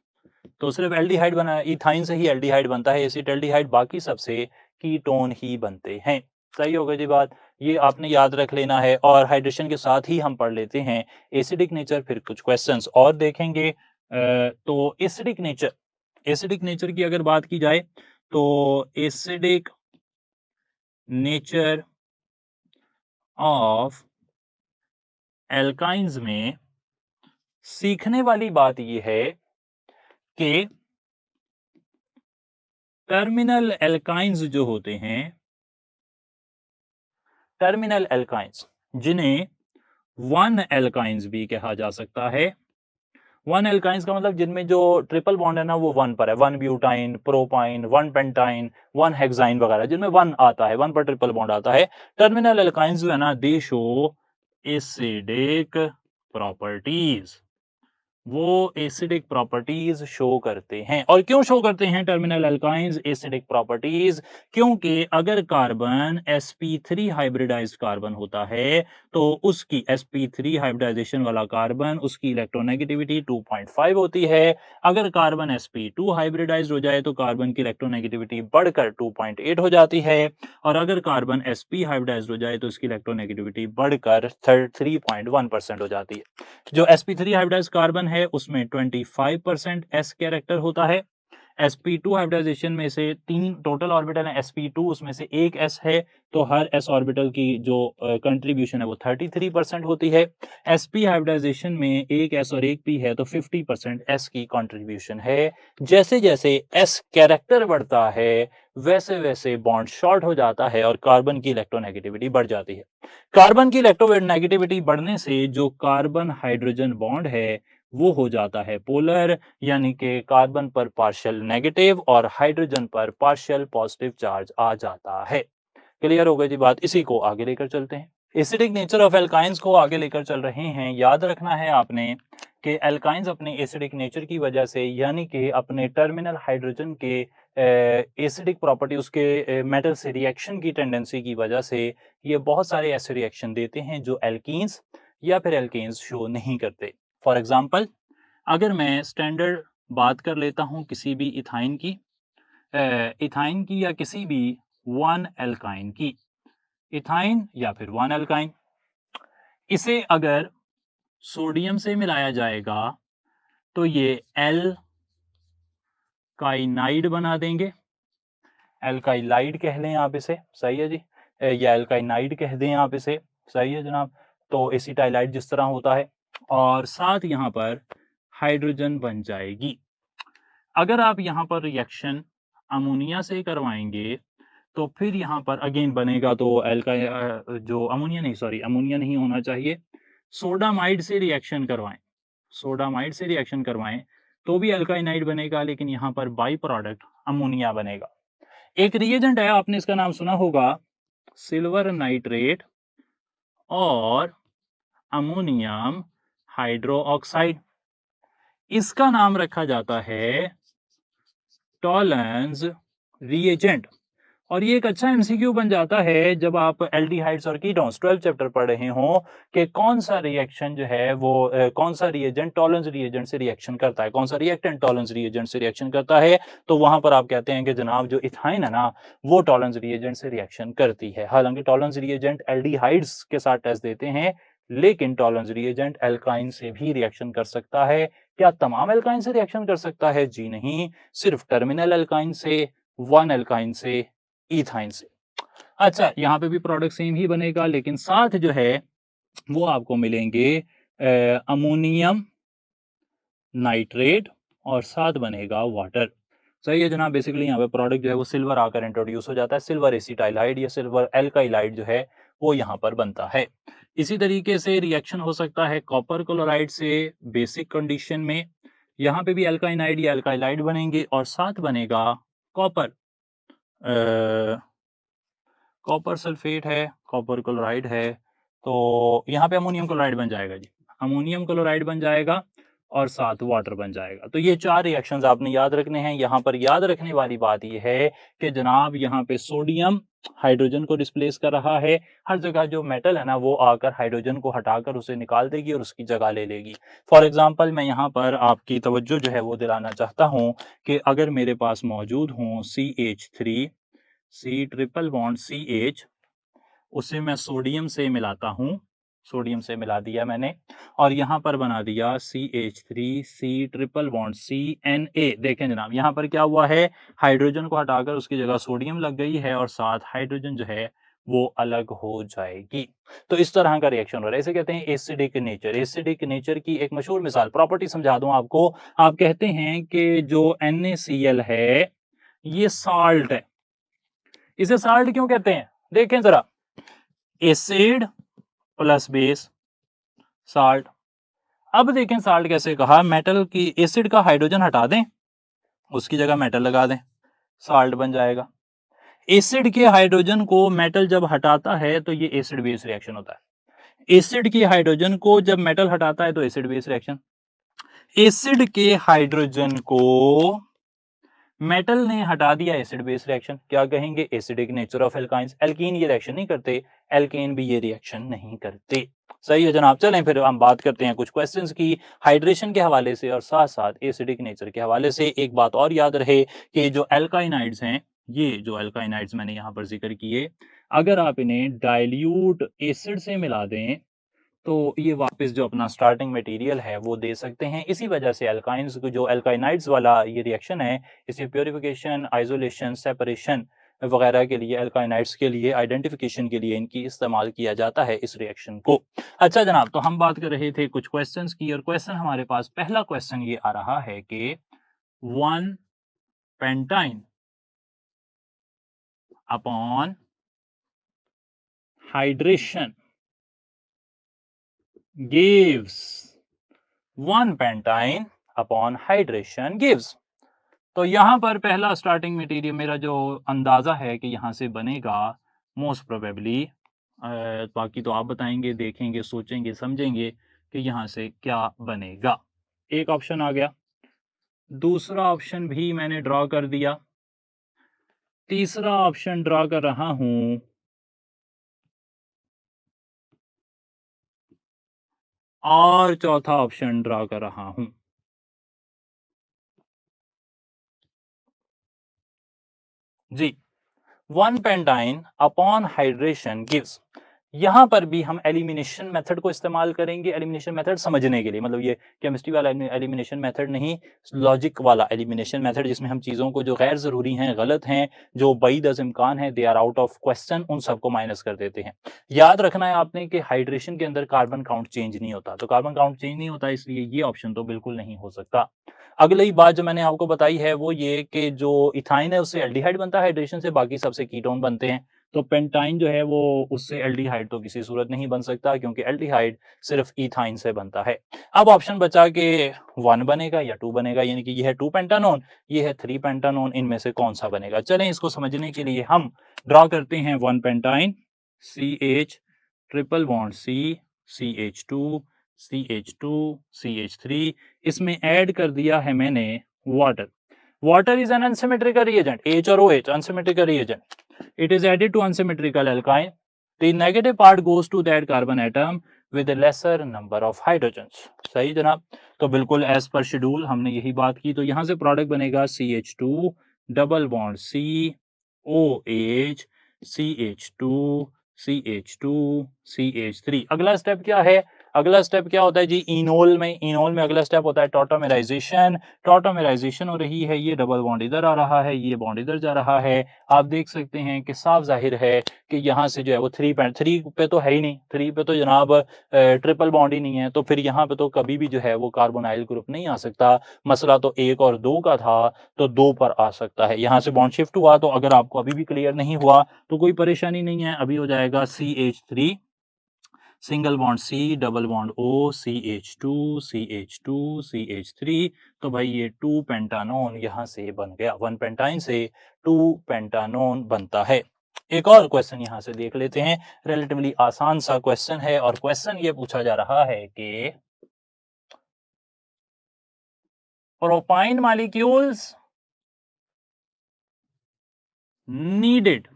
तो सिर्फ एल्डिहाइड बना, इथाइन से ही एल्डिहाइड बनता है, एसिटल्डिहाइड बाकी सबसे कीटोन ही बनते हैं। सही होगा जी बात। ये आपने याद रख लेना है, और हाइड्रेशन के साथ ही हम पढ़ लेते हैं एसिडिक नेचर, फिर कुछ क्वेश्चंस और देखेंगे। तो एसिडिक नेचर की अगर बात की जाए तो एसिडिक नेचर ऑफ एल्काइंस में सीखने वाली बात यह है कि टर्मिनल एल्काइंस जो होते हैं, टर्मिनल एल्काइंस जिन्हें 1 एल्काइंस भी कहा जा सकता है। 1 एल्काइंस का मतलब जिनमें जो ट्रिपल बॉन्ड है ना वो 1 पर है। 1 ब्यूटाइन, प्रोपाइन, 1 पेंटाइन, 1 हेक्साइन वगैरह जिनमें 1 आता है, 1 पर ट्रिपल बॉन्ड आता है। टर्मिनल एल्काइंस जो है ना दे शो एसिडिक प्रॉपर्टीज, वो एसिडिक प्रॉपर्टीज शो करते हैं। और क्यों शो करते हैं टर्मिनल एल्काइंस एसिडिक प्रॉपर्टीज? क्योंकि अगर कार्बन sp3 हाइब्रिडाइज्ड कार्बन होता है तो उसकी sp3 हाइब्रिडाइजेशन वाला कार्बन, उसकी इलेक्ट्रोनेगेटिविटी 2.5 होती है। अगर कार्बन sp2 हाइब्रिडाइज्ड हो जाए तो कार्बन की इलेक्ट्रोनेगेटिविटी बढ़कर 2.8 हो जाती है, और अगर कार्बन sp हाइब्रिडाइज्ड हो जाए तो इसकी इलेक्ट्रोनेगेटिविटी बढ़कर 3.1% हो जाती है। जो sp3 हाइब्रिडाइज्ड कार्बन है उसमें 25% s कैरेक्टर होता है। sp2 हाइब्रिडाइजेशन में से 3 टोटल ऑर्बिटल है, sp2 उसमें से एक s है, तो हर s ऑर्बिटल की जो कंट्रीब्यूशन है वो 33% होती है। sp हाइब्रिडाइजेशन में एक s और एक p है तो 50% s की कंट्रीब्यूशन है। जैसे जैसे s कैरेक्टर बढ़ता है वैसे वैसे बॉन्ड शॉर्ट हो जाता है और कार्बन की इलेक्ट्रोनेगेटिविटी बढ़ जाती है। कार्बन की इलेक्ट्रोनेगेटिविटी बढ़ने से जो कार्बन हाइड्रोजन बॉन्ड है वो हो जाता है पोलर, यानी कि कार्बन पर पार्शियल नेगेटिव और हाइड्रोजन पर पार्शियल पॉजिटिव चार्ज आ जाता है। क्लियर हो गई जी बात। इसी को आगे लेकर चलते हैं। एसिडिक नेचर ऑफ एल्काइंस को आगे लेकर चल रहे हैं। याद रखना है आपने कि एल्काइंस अपने एसिडिक नेचर की वजह से, यानी कि अपने टर्मिनल हाइड्रोजन के एसिडिक प्रॉपर्टी, उसके मेटल से रिएक्शन की टेंडेंसी की वजह से ये बहुत सारे ऐसे रिएक्शन देते हैं जो एल्कीन्स या फिर एल्केन्स शो नहीं करते। फॉर एग्जाम्पल, अगर मैं स्टैंडर्ड बात कर लेता हूं किसी भी इथाइन की, इथाइन की या किसी भी वन एल्काइन की, इथाइन या फिर वन एल्काइन, इसे अगर सोडियम से मिलाया जाएगा तो ये एल्काइनाइड बना देंगे, एल्काइलाइड कह लें आप इसे, सही है जी, या एल्काइनाइड कह दें आप इसे, सही है जनाब। तो एसिटाइलाइड जिस तरह होता है, और साथ यहाँ पर हाइड्रोजन बन जाएगी। अगर आप यहाँ पर रिएक्शन अमोनिया से करवाएंगे तो फिर यहाँ पर अगेन बनेगा तो जो अमोनिया नहीं, सॉरी अमोनिया नहीं होना चाहिए, सोडामाइड से रिएक्शन करवाएं, सोडामाइड से रिएक्शन करवाएं तो भी अल्काइनाइड बनेगा, लेकिन यहाँ पर बाई प्रोडक्ट अमोनिया बनेगा। एक रिएजेंट है, आपने इसका नाम सुना होगा, सिल्वर नाइट्रेट और अमोनियम हाइड्रोक्साइड। इसका नाम रखा जाता है टॉलेंस रिएजेंट। और ये एक अच्छा एमसीक्यू बन जाता है जब आप एल्डिहाइड्स और कीटोन्स 12 चैप्टर पढ़ रहे हो कि कौन सा रिएक्शन जो है वो कौन सा रिएजेंट टॉलेंस रिएजेंट से रिएक्शन करता है, कौन सा रिएक्टेंट टॉलेंस रिएजेंट से रिएक्शन करता है। तो वहां पर आप कहते हैं कि जनाब जो इथाइन है ना वो टॉलेंस रिएजेंट से रिएक्शन करती है। हालांकि टॉलेंस रिएजेंट एल्डिहाइड्स के साथ टेस्ट देते हैं, लेकिन टॉलेंस रिएजेंट एल्काइन से भी रिएक्शन कर सकता है। क्या तमाम एल्काइन से रिएक्शन कर सकता है? जी नहीं, सिर्फ टर्मिनल एल्काइन से, वन एल्काइन से, इथाइन से। अच्छा, यहाँ पे भी प्रोडक्ट सेम ही बनेगा, लेकिन साथ जो है वो आपको मिलेंगे अमोनियम नाइट्रेट और साथ बनेगा वाटर। सही है जनाब। बेसिकली यहाँ पे प्रोडक्ट जो है वो सिल्वर आकर इंट्रोड्यूस हो जाता है, सिल्वर एसिटाइलाइड या सिल्वर एल्काइलाइड जो है वो यहाँ पर बनता है। इसी तरीके से रिएक्शन हो सकता है कॉपर क्लोराइड से बेसिक कंडीशन में, यहाँ पे भी एल्काइनाइड या एल्काइलाइड बनेंगे और साथ बनेगा कॉपर, कॉपर सल्फेट है, कॉपर क्लोराइड है, तो यहाँ पे अमोनियम क्लोराइड बन जाएगा जी, अमोनियम क्लोराइड बन जाएगा और साथ वाटर बन जाएगा। तो ये 4 रिएक्शंस आपने याद रखने हैं। यहाँ पर याद रखने वाली बात ये है कि जनाब यहाँ पे सोडियम हाइड्रोजन को रिप्लेस कर रहा है। हर जगह जो मेटल है ना वो आकर हाइड्रोजन को हटाकर उसे निकाल देगी और उसकी जगह ले लेगी। फॉर एग्जाम्पल मैं यहाँ पर आपकी तवज्जो जो है वो दिलाना चाहता हूँ कि अगर मेरे पास मौजूद हो CH3, C triple bond CH, उसे मैं सोडियम से मिलाता हूं, सोडियम से मिला दिया मैंने और यहां पर बना दिया CH3 C triple bond CNA। देखें जनाब यहां पर क्या हुआ है, हाइड्रोजन को हटाकर उसकी जगह सोडियम लग गई है और साथ हाइड्रोजन जो है वो अलग हो जाएगी। तो इस तरह का रिएक्शन हो रहा है, इसे कहते हैं एसिडिक नेचर। एसिडिक नेचर की एक मशहूर मिसाल, प्रॉपर्टी समझा दूं आपको। आप कहते हैं कि जो NaCl है ये साल्ट है। इसे साल्ट क्यों कहते हैं? देखें जरा, एसिड प्लस बेस साल्ट। अब देखें साल्ट कैसे कहा, मेटल की एसिड का हाइड्रोजन हटा दें, उसकी जगह मेटल लगा दें, साल्ट बन जाएगा। एसिड के हाइड्रोजन को मेटल जब हटाता है तो ये एसिड बेस रिएक्शन होता है। एसिड के हाइड्रोजन को जब मेटल हटाता है तो एसिड बेस रिएक्शन। एसिड के हाइड्रोजन को मेटल ने हटा दिया, एसिड बेस रिएक्शन। क्या कहेंगे? Acidic nature of alkynes. Alkene ये रिएक्शन नहीं करते, एल्केन भी ये रिएक्शन नहीं करते। सही है जनाब। चलें फिर हम बात करते हैं कुछ क्वेश्चंस की हाइड्रेशन के हवाले से और साथ साथ एसिडिक नेचर के हवाले से। एक बात और याद रहे कि जो एल्काइनाइड्स हैं, ये जो एल्काइनाइड्स मैंने यहाँ पर जिक्र किए, अगर आप इन्हें डाइल्यूट एसिड से मिला दें तो ये वापस जो अपना स्टार्टिंग मटेरियल है वो दे सकते हैं। इसी वजह से एल्काइंस को, जो एल्काइनाइड्स वाला ये रिएक्शन है, इसे प्योरिफिकेशन, आइसोलेशन, सेपरेशन वगैरह के लिए, एल्काइनाइड्स के लिए आइडेंटिफिकेशन के लिए इनकी इस्तेमाल किया जाता है इस रिएक्शन को। अच्छा जनाब, तो हम बात कर रहे थे कुछ क्वेश्चंस की और क्वेश्चन हमारे पास, पहला क्वेश्चन ये आ रहा है कि 1 pentyne upon hydration gives 1 pentyne upon hydration gives। तो यहां पर पहला स्टार्टिंग मटेरियल मेरा जो अंदाजा है कि यहां से बनेगा मोस्ट प्रोबेबली, बाकी तो आप बताएंगे, देखेंगे, सोचेंगे, समझेंगे कि यहां से क्या बनेगा। एक ऑप्शन आ गया, दूसरा ऑप्शन भी मैंने ड्रॉ कर दिया, तीसरा ऑप्शन ड्रॉ कर रहा हूं और चौथा ऑप्शन ड्रॉ कर रहा हूं। जी, 1 पेंटाइन अपॉन हाइड्रेशन गिव्स। यहां पर भी हम एलिमिनेशन मेथड को इस्तेमाल करेंगे, एलिमिनेशन मेथड समझने के लिए, मतलब ये केमिस्ट्री वाला एलिमिनेशन मेथड नहीं, लॉजिक वाला एलिमिनेशन मेथड, जिसमें हम चीजों को जो गैर जरूरी हैं, गलत हैं, जो बईद अज इम्कान है, they are out of question, उन सबको माइनस कर देते हैं। याद रखना है आपने कि हाइड्रेशन के अंदर कार्बन काउंट चेंज नहीं होता, तो कार्बन काउंट चेंज नहीं होता, इसलिए ये ऑप्शन तो बिल्कुल नहीं हो सकता। अगली बात जो मैंने आपको बताई है वो ये कि जो इथाइन है उससे एल्डिहाइड बनता है हाइड्रेशन से, बाकी सबसे कीटोन बनते हैं। तो पेंटाइन जो है वो उससे एल्डिहाइड तो किसी सूरत नहीं बन सकता, क्योंकि एल्डिहाइड सिर्फ इथाइन से बनता है। अब ऑप्शन बचा के 1 बनेगा या 2 बनेगा, यानी कि ये है 2 पेंटानोन, ये है 3 पेंटानोन, इनमें से कौन सा बनेगा। चलें इसको समझने के लिए हम ड्रॉ करते हैं 1 pentyne, CH triple bond CH2 CH2 CH3, इसमें ऐड कर दिया है मैंने water. Water is an unsymmetrical reagent, H और OH unsymmetrical reagent, it is added to unsymmetrical alkyne, the negative part goes to that carbon atom with a lesser number of hydrogens। सही जनाब, तो बिल्कुल as per schedule हमने यही बात की। तो यहां से प्रोडक्ट बनेगा CH2 double bond C OH CH2 CH2 CH3। अगला स्टेप क्या है, अगला स्टेप क्या होता है जी, इनोल में अगला स्टेप होता है टॉटोमेराइजेशन। टॉटोमेराइजेशन हो रही है, ये डबल बॉन्ड इधर आ रहा है, ये बॉन्ड इधर जा रहा है। आप देख सकते हैं कि साफ जाहिर है कि यहाँ से जो है वो 3 पे तो है ही नहीं, 3 पे तो जनाब ट्रिपल बॉन्ड ही नहीं है, तो फिर यहाँ पे तो कभी भी जो है वो कार्बोनाइल ग्रुप नहीं आ सकता। मसला तो 1 और 2 का था, तो 2 पर आ सकता है। यहाँ से बॉन्ड शिफ्ट हुआ, तो अगर आपको अभी भी क्लियर नहीं हुआ तो कोई परेशानी नहीं है, अभी हो जाएगा CH3 single bond C double bond O CH2 CH2 CH3। तो भाई ये 2 पेंटानोन यहां से बन गया, 1 पेंटाइन से 2 पेंटानोन बनता है। एक और क्वेश्चन यहां से देख लेते हैं, रिलेटिवली आसान सा क्वेश्चन है, और क्वेश्चन ये पूछा जा रहा है कि propyne molecules needed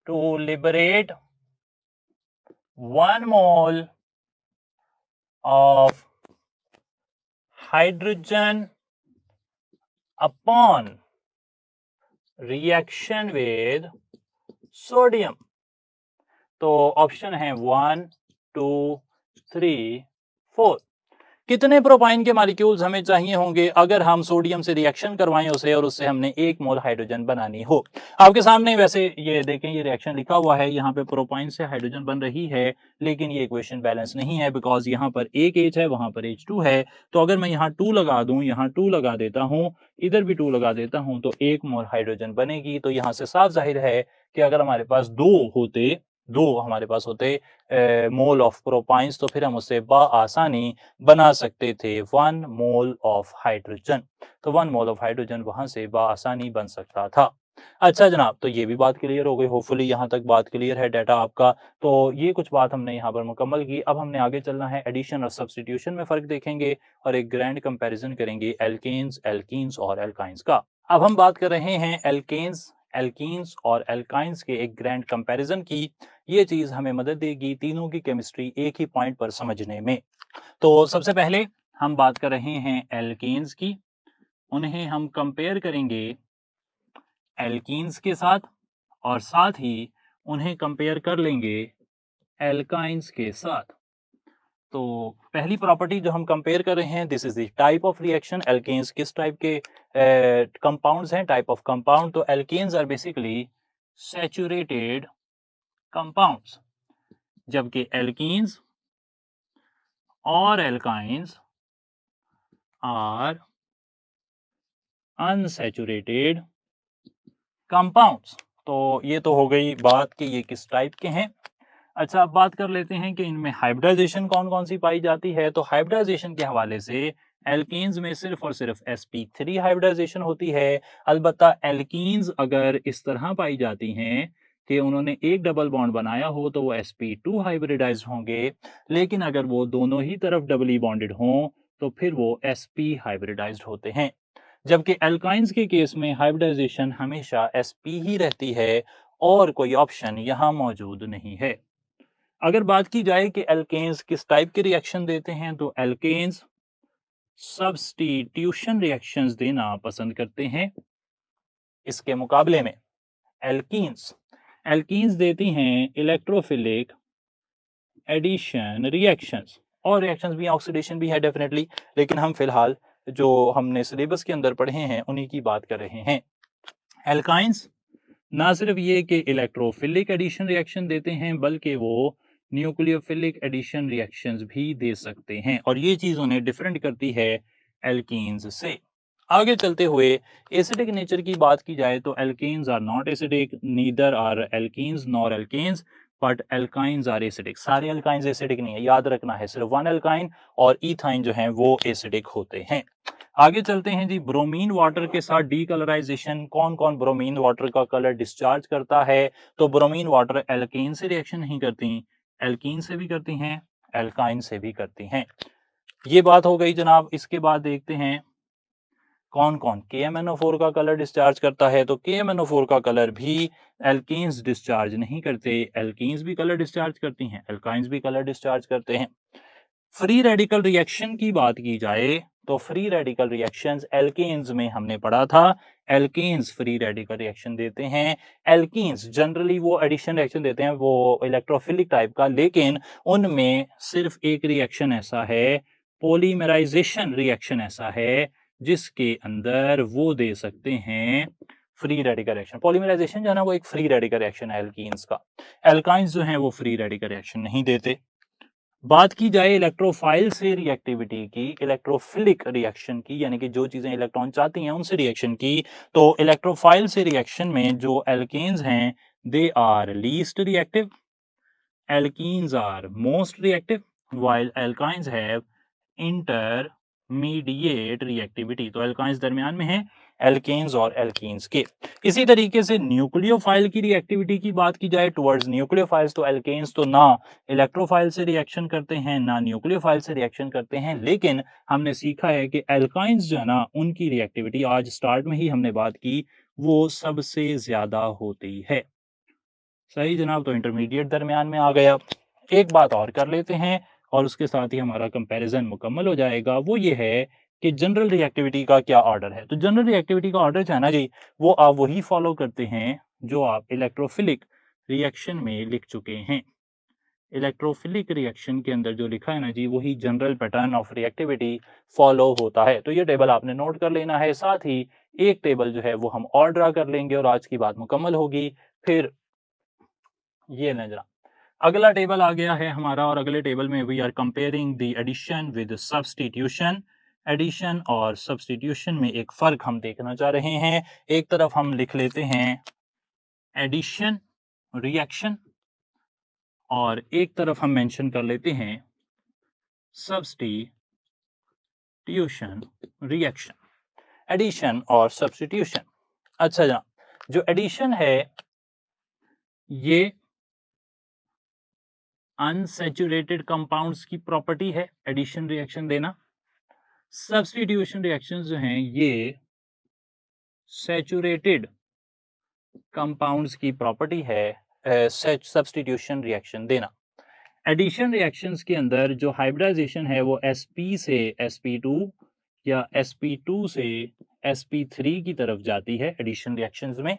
to liberate 1 mole of hydrogen upon reaction with sodium। तो ऑप्शन है 1 2 3 4। कितने प्रोपाइन के मॉलिक्यूल्स हमें चाहिए होंगे अगर हम सोडियम से रिएक्शन करवाएं उसे, और उससे हमने 1 मोल हाइड्रोजन बनानी हो। आपके सामने वैसे ये देखें, ये रिएक्शन लिखा हुआ है, यहाँ पे प्रोपाइन से हाइड्रोजन बन रही है, लेकिन ये इक्वेशन बैलेंस नहीं है, बिकॉज यहाँ पर एक H है, वहां पर H2 है। तो अगर मैं यहाँ 2 लगा दूं, यहाँ 2 लगा देता हूँ, इधर भी 2 लगा देता हूँ, तो 1 मोल हाइड्रोजन बनेगी। तो यहाँ से साफ जाहिर है कि अगर हमारे पास दो हमारे पास होते मोल ऑफ प्रोपाइंस, तो फिर हम उसे बआसानी बना सकते थे 1 मोल ऑफ हाइड्रोजन। तो 1 मोल ऑफ हाइड्रोजन वहां से बआसानी बन सकता था। अच्छा जनाब, तो ये भी बात क्लियर हो गई, होपफुली यहाँ तक बात क्लियर है डाटा आपका। तो ये कुछ बात हमने यहाँ पर मुकम्मल की। अब हमने आगे चलना है, एडिशन और सब्स्टिट्यूशन में फर्क देखेंगे और एक ग्रैंड कंपैरिजन करेंगे एल्केन्स, एल्कीन्स और एल्काइंस का। अब हम बात कर रहे हैं एल्केन्स, एल्कीन्स और एल्काइंस के एक ग्रैंड कंपैरिजन की। ये चीज हमें मदद देगी तीनों की केमिस्ट्री एक ही पॉइंट पर समझने में। तो सबसे पहले हम बात कर रहे हैं एल्केन्स की, उन्हें हम कंपेयर करेंगे एल्कीन्स के साथ, और साथ ही उन्हें कंपेयर कर लेंगे एल्काइंस के साथ। तो पहली प्रॉपर्टी जो हम कंपेयर कर रहे हैं, this is the type of reaction. Alkanes किस टाइप के कंपाउंड्स हैं, टाइप ऑफ कंपाउंड। तो alkanes are basically saturated compounds, जबकि एल्कीन्स और एल्काइंस आर अनसैचुरेटेड कंपाउंड्स। तो ये तो हो गई बात कि ये किस टाइप के हैं। अच्छा, अब बात कर लेते हैं कि इनमें हाइब्रिडाइजेशन कौन कौन सी पाई जाती है। तो हाइब्रिडाइजेशन के हवाले से एल्कीन्स में सिर्फ और सिर्फ sp3 हाइब्रिडाइजेशन होती है। अलबत्ता एल्कीन्स अगर इस तरह पाई जाती हैं कि उन्होंने एक डबल बॉन्ड बनाया हो तो वो sp2 हाइब्रिडाइज होंगे, लेकिन अगर वो दोनों ही तरफ डबली बॉन्डेड हों तो फिर वो sp हाइब्रिडाइज्ड होते हैं। जबकि एल्काइंस के केस में हाइब्रिडाइजेशन हमेशा sp ही रहती है और कोई ऑप्शन यहाँ मौजूद नहीं है। अगर बात की जाए कि एल्केन्स किस टाइप के रिएक्शन देते हैं, तो एल्केन्स सब्स्टिट्यूशन रिएक्शंस देना पसंद करते हैं। इसके मुकाबले में एल्कीन्स देती हैं इलेक्ट्रोफिलिक एडिशन रिएक्शंस, और रिएक्शंस भी, ऑक्सीडेशन भी है डेफिनेटली, लेकिन हम फिलहाल जो हमने सिलेबस के अंदर पढ़े हैं उन्हीं की बात कर रहे हैं। एल्काइंस ना सिर्फ ये कि इलेक्ट्रोफिलिक एडिशन रिएक्शन देते हैं, बल्कि वो न्यूक्लियोफिलिक एडिशन रिएक्शंस भी दे सकते हैं, और ये चीज उन्हें डिफरेंट करती है एल्कीन्स से। आगे चलते हुए एसिडिक नेचर की बात की जाए तो alkenes are not acidic, neither are alkenes nor alkanes, but alkynes are acidic. सारे एल्काइंस एसिडिक नहीं है, याद रखना है, सिर्फ वन एल्काइन और इथाइन जो है वो एसिडिक होते हैं। आगे चलते हैं जी, ब्रोमीन वाटर के साथ डीकलराइजेशन, कौन कौन ब्रोमीन वाटर का कलर डिस्चार्ज करता है? तो ब्रोमीन वाटर एल्केन से रिएक्शन नहीं करती, एल्कीन से भी करती हैं, एल्काइन से भी करती हैं। ये बात हो गई जनाब। इसके बाद देखते हैं कौन कौन KMnO4 का कलर डिस्चार्ज करता है। तो KMnO4 का कलर भी एल्कीन्स डिस्चार्ज नहीं करते, एल्कीन्स भी कलर डिस्चार्ज करती हैं, एल्काइंस भी कलर डिस्चार्ज करते हैं। फ्री रेडिकल रिएक्शन की बात की जाए तो फ्री रेडिकल रिएक्शंस एल्केन्स में हमने पढ़ा था, एल्केन्स फ्री रेडिकल रिएक्शन देते हैं। एल्कीन्स जनरली वो एडिशन रिएक्शन देते हैं, वो इलेक्ट्रोफिलिक टाइप का, लेकिन उनमें सिर्फ एक रिएक्शन ऐसा है, पॉलीमराइजेशन रिएक्शन ऐसा है, जिसके अंदर वो दे सकते हैं फ्री रेडिकल रिएक्शन। पॉलीमराइजेशन जो है ना वो एक फ्री रेडिकल रिएक्शन है एल्कीन्स का, एल्काइंस जो है वो फ्री रेडिकल रिएक्शन नहीं देते। बात की जाए इलेक्ट्रोफाइल से रिएक्टिविटी की, इलेक्ट्रोफिलिक रिएक्शन की, यानी कि जो चीजें इलेक्ट्रॉन चाहती हैं उनसे रिएक्शन की, तो इलेक्ट्रोफाइल से रिएक्शन में जो एल्केन्स हैं they are least reactive, alkenes are most reactive, while alkynes have intermediate reactivity. तो एल्काइंस दरमियान में है एल्केन्स और एल्कीन्स के। इसी तरीके से न्यूक्लियोफाइल की रिएक्टिविटी की बात की जाए टुवर्ड्स न्यूक्लियोफाइल्स, तो एल्केन्स तो ना इलेक्ट्रोफाइल से रिएक्शन करते हैं ना न्यूक्लियोफाइल से रिएक्शन करते हैं, लेकिन हमने सीखा है कि एल्काइंस जो है ना उनकी रिएक्टिविटी, आज स्टार्ट में ही हमने बात की, वो सबसे ज्यादा होती है। सही जनाब, तो इंटरमीडिएट दरमियान में आ गया। एक बात और कर लेते हैं और उसके साथ ही हमारा कंपैरिजन मुकम्मल हो जाएगा, वो ये है कि जनरल रिएक्टिविटी का क्या ऑर्डर है। तो जनरल रिएक्टिविटी का ऑर्डर जो है ना जी, वो आप वही फॉलो करते हैं जो आप इलेक्ट्रोफिलिक रिएक्शन में लिख चुके हैं। इलेक्ट्रोफिलिक रिएक्शन के अंदर जो लिखा है ना जी, वही general pattern of reactivity follow होता है। तो ये टेबल आपने नोट कर लेना है, साथ ही एक टेबल जो है वो हम और ड्रा कर लेंगे और आज की बात मुकम्मल होगी। फिर ये लें जरा, अगला टेबल आ गया है हमारा, और अगले टेबल में we are comparing the addition with substitution. Addition और सब्स्टिट्यूशन में एक फर्क हम देखना चाह रहे हैं। एक तरफ हम लिख लेते हैं एडिशन रिएक्शन, और एक तरफ हम मेंशन कर लेते हैं सब्स्टिट्यूशन रिएक्शन। एडिशन और सब्स्टिट्यूशन। अच्छा जनाब, जो एडिशन है ये अनसैचुरेटेड कंपाउंड्स की प्रॉपर्टी है, एडिशन रिएक्शन देना। सब्स्टिट्यूशन रिएक्शंस जो हैं ये सैचुरेटेड कंपाउंड्स की प्रॉपर्टी है सब्स्टिट्यूशन रिएक्शन देना। एडिशन रिएक्शंस के अंदर जो हाइब्रिडाइजेशन है वो sp से sp2 या sp2 से sp3 की तरफ जाती है एडिशन रिएक्शंस में,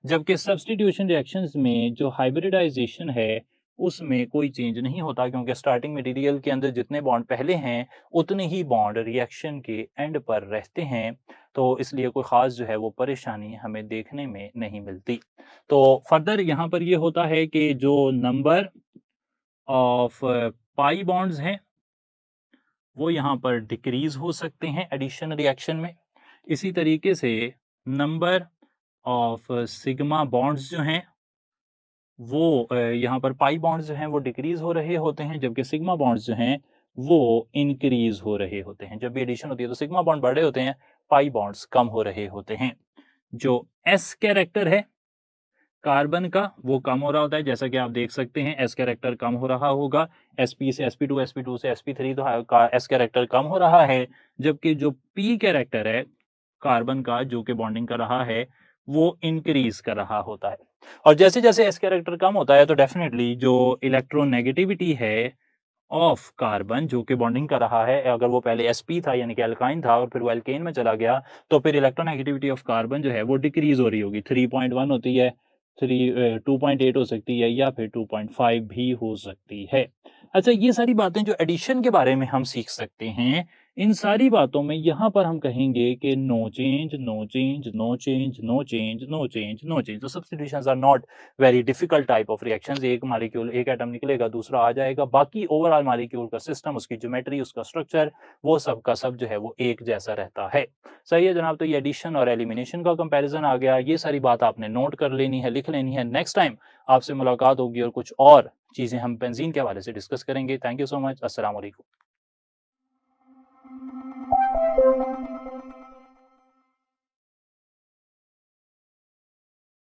जबकि सब्स्टिट्यूशन रिएक्शंस में जो हाइब्रिडाइजेशन है उसमें कोई चेंज नहीं होता, क्योंकि स्टार्टिंग मटेरियल के अंदर जितने बॉन्ड पहले हैं उतने ही बॉन्ड रिएक्शन के एंड पर रहते हैं, तो इसलिए कोई ख़ास जो है वो परेशानी हमें देखने में नहीं मिलती। तो फर्दर यहाँ पर ये होता है कि जो नंबर ऑफ पाई बॉन्ड्स हैं वो यहाँ पर डिक्रीज हो सकते हैं एडिशन रिएक्शन में। इसी तरीके से नंबर ऑफ सिग्मा बॉन्ड्स जो हैं वो यहाँ पर पाई बॉन्ड्स जो हैं वो डिक्रीज हो रहे होते हैं, जबकि सिग्मा बॉन्ड्स जो हैं वो इंक्रीज हो रहे होते हैं। जब भी एडिशन होती है तो सिग्मा बॉन्ड बढ़ रहे होते हैं, पाई बॉन्ड्स कम हो रहे होते हैं। जो एस कैरेक्टर है कार्बन का वो कम हो रहा होता है, जैसा कि आप देख सकते हैं एस कैरेक्टर कम हो रहा होगा, sp से sp2, sp2 से sp3, तो एस कैरेक्टर कम हो रहा है, जबकि जो p कैरेक्टर है कार्बन का जो कि बॉन्डिंग कर रहा है वो इंक्रीज कर रहा होता है। और जैसे जैसे एस कैरेक्टर कम होता है तो डेफिनेटली जो इलेक्ट्रोनेगेटिविटी है ऑफ कार्बन जो कि बॉन्डिंग कर रहा है, अगर वो पहले sp था यानी कि अल्काइन था और फिर वो एल्केन में चला गया, तो फिर इलेक्ट्रोनेगेटिविटी ऑफ कार्बन जो है वो डिक्रीज हो रही होगी, 3.1 होती है, 2.8 हो सकती है या फिर 2.5 भी हो सकती है। अच्छा, ये सारी बातें जो एडिशन के बारे में हम सीख सकते हैं, इन सारी बातों में यहाँ पर हम कहेंगे कि no change, no change, no change, no change, no change, no change. तो substitutions are not very difficult type of reactions. एक मॉलिक्यूल, एक एटम निकलेगा, दूसरा आ जाएगा, बाकी ओवरऑल मॉलिक्यूल का सिस्टम, उसकी ज्योमेट्री, उसका स्ट्रक्चर, वो सब का सब जो है वो एक जैसा रहता है। सही है जनाब। तो ये एडिशन और एलिमिनेशन का कंपैरिजन आ गया। ये सारी बात आपने नोट कर लेनी है, लिख लेनी है। नेक्स्ट टाइम आपसे मुलाकात होगी और कुछ और चीजें हम बेंजीन के हवाले से डिस्कस करेंगे। Thank you so much. अस्सलाम वालेकुम।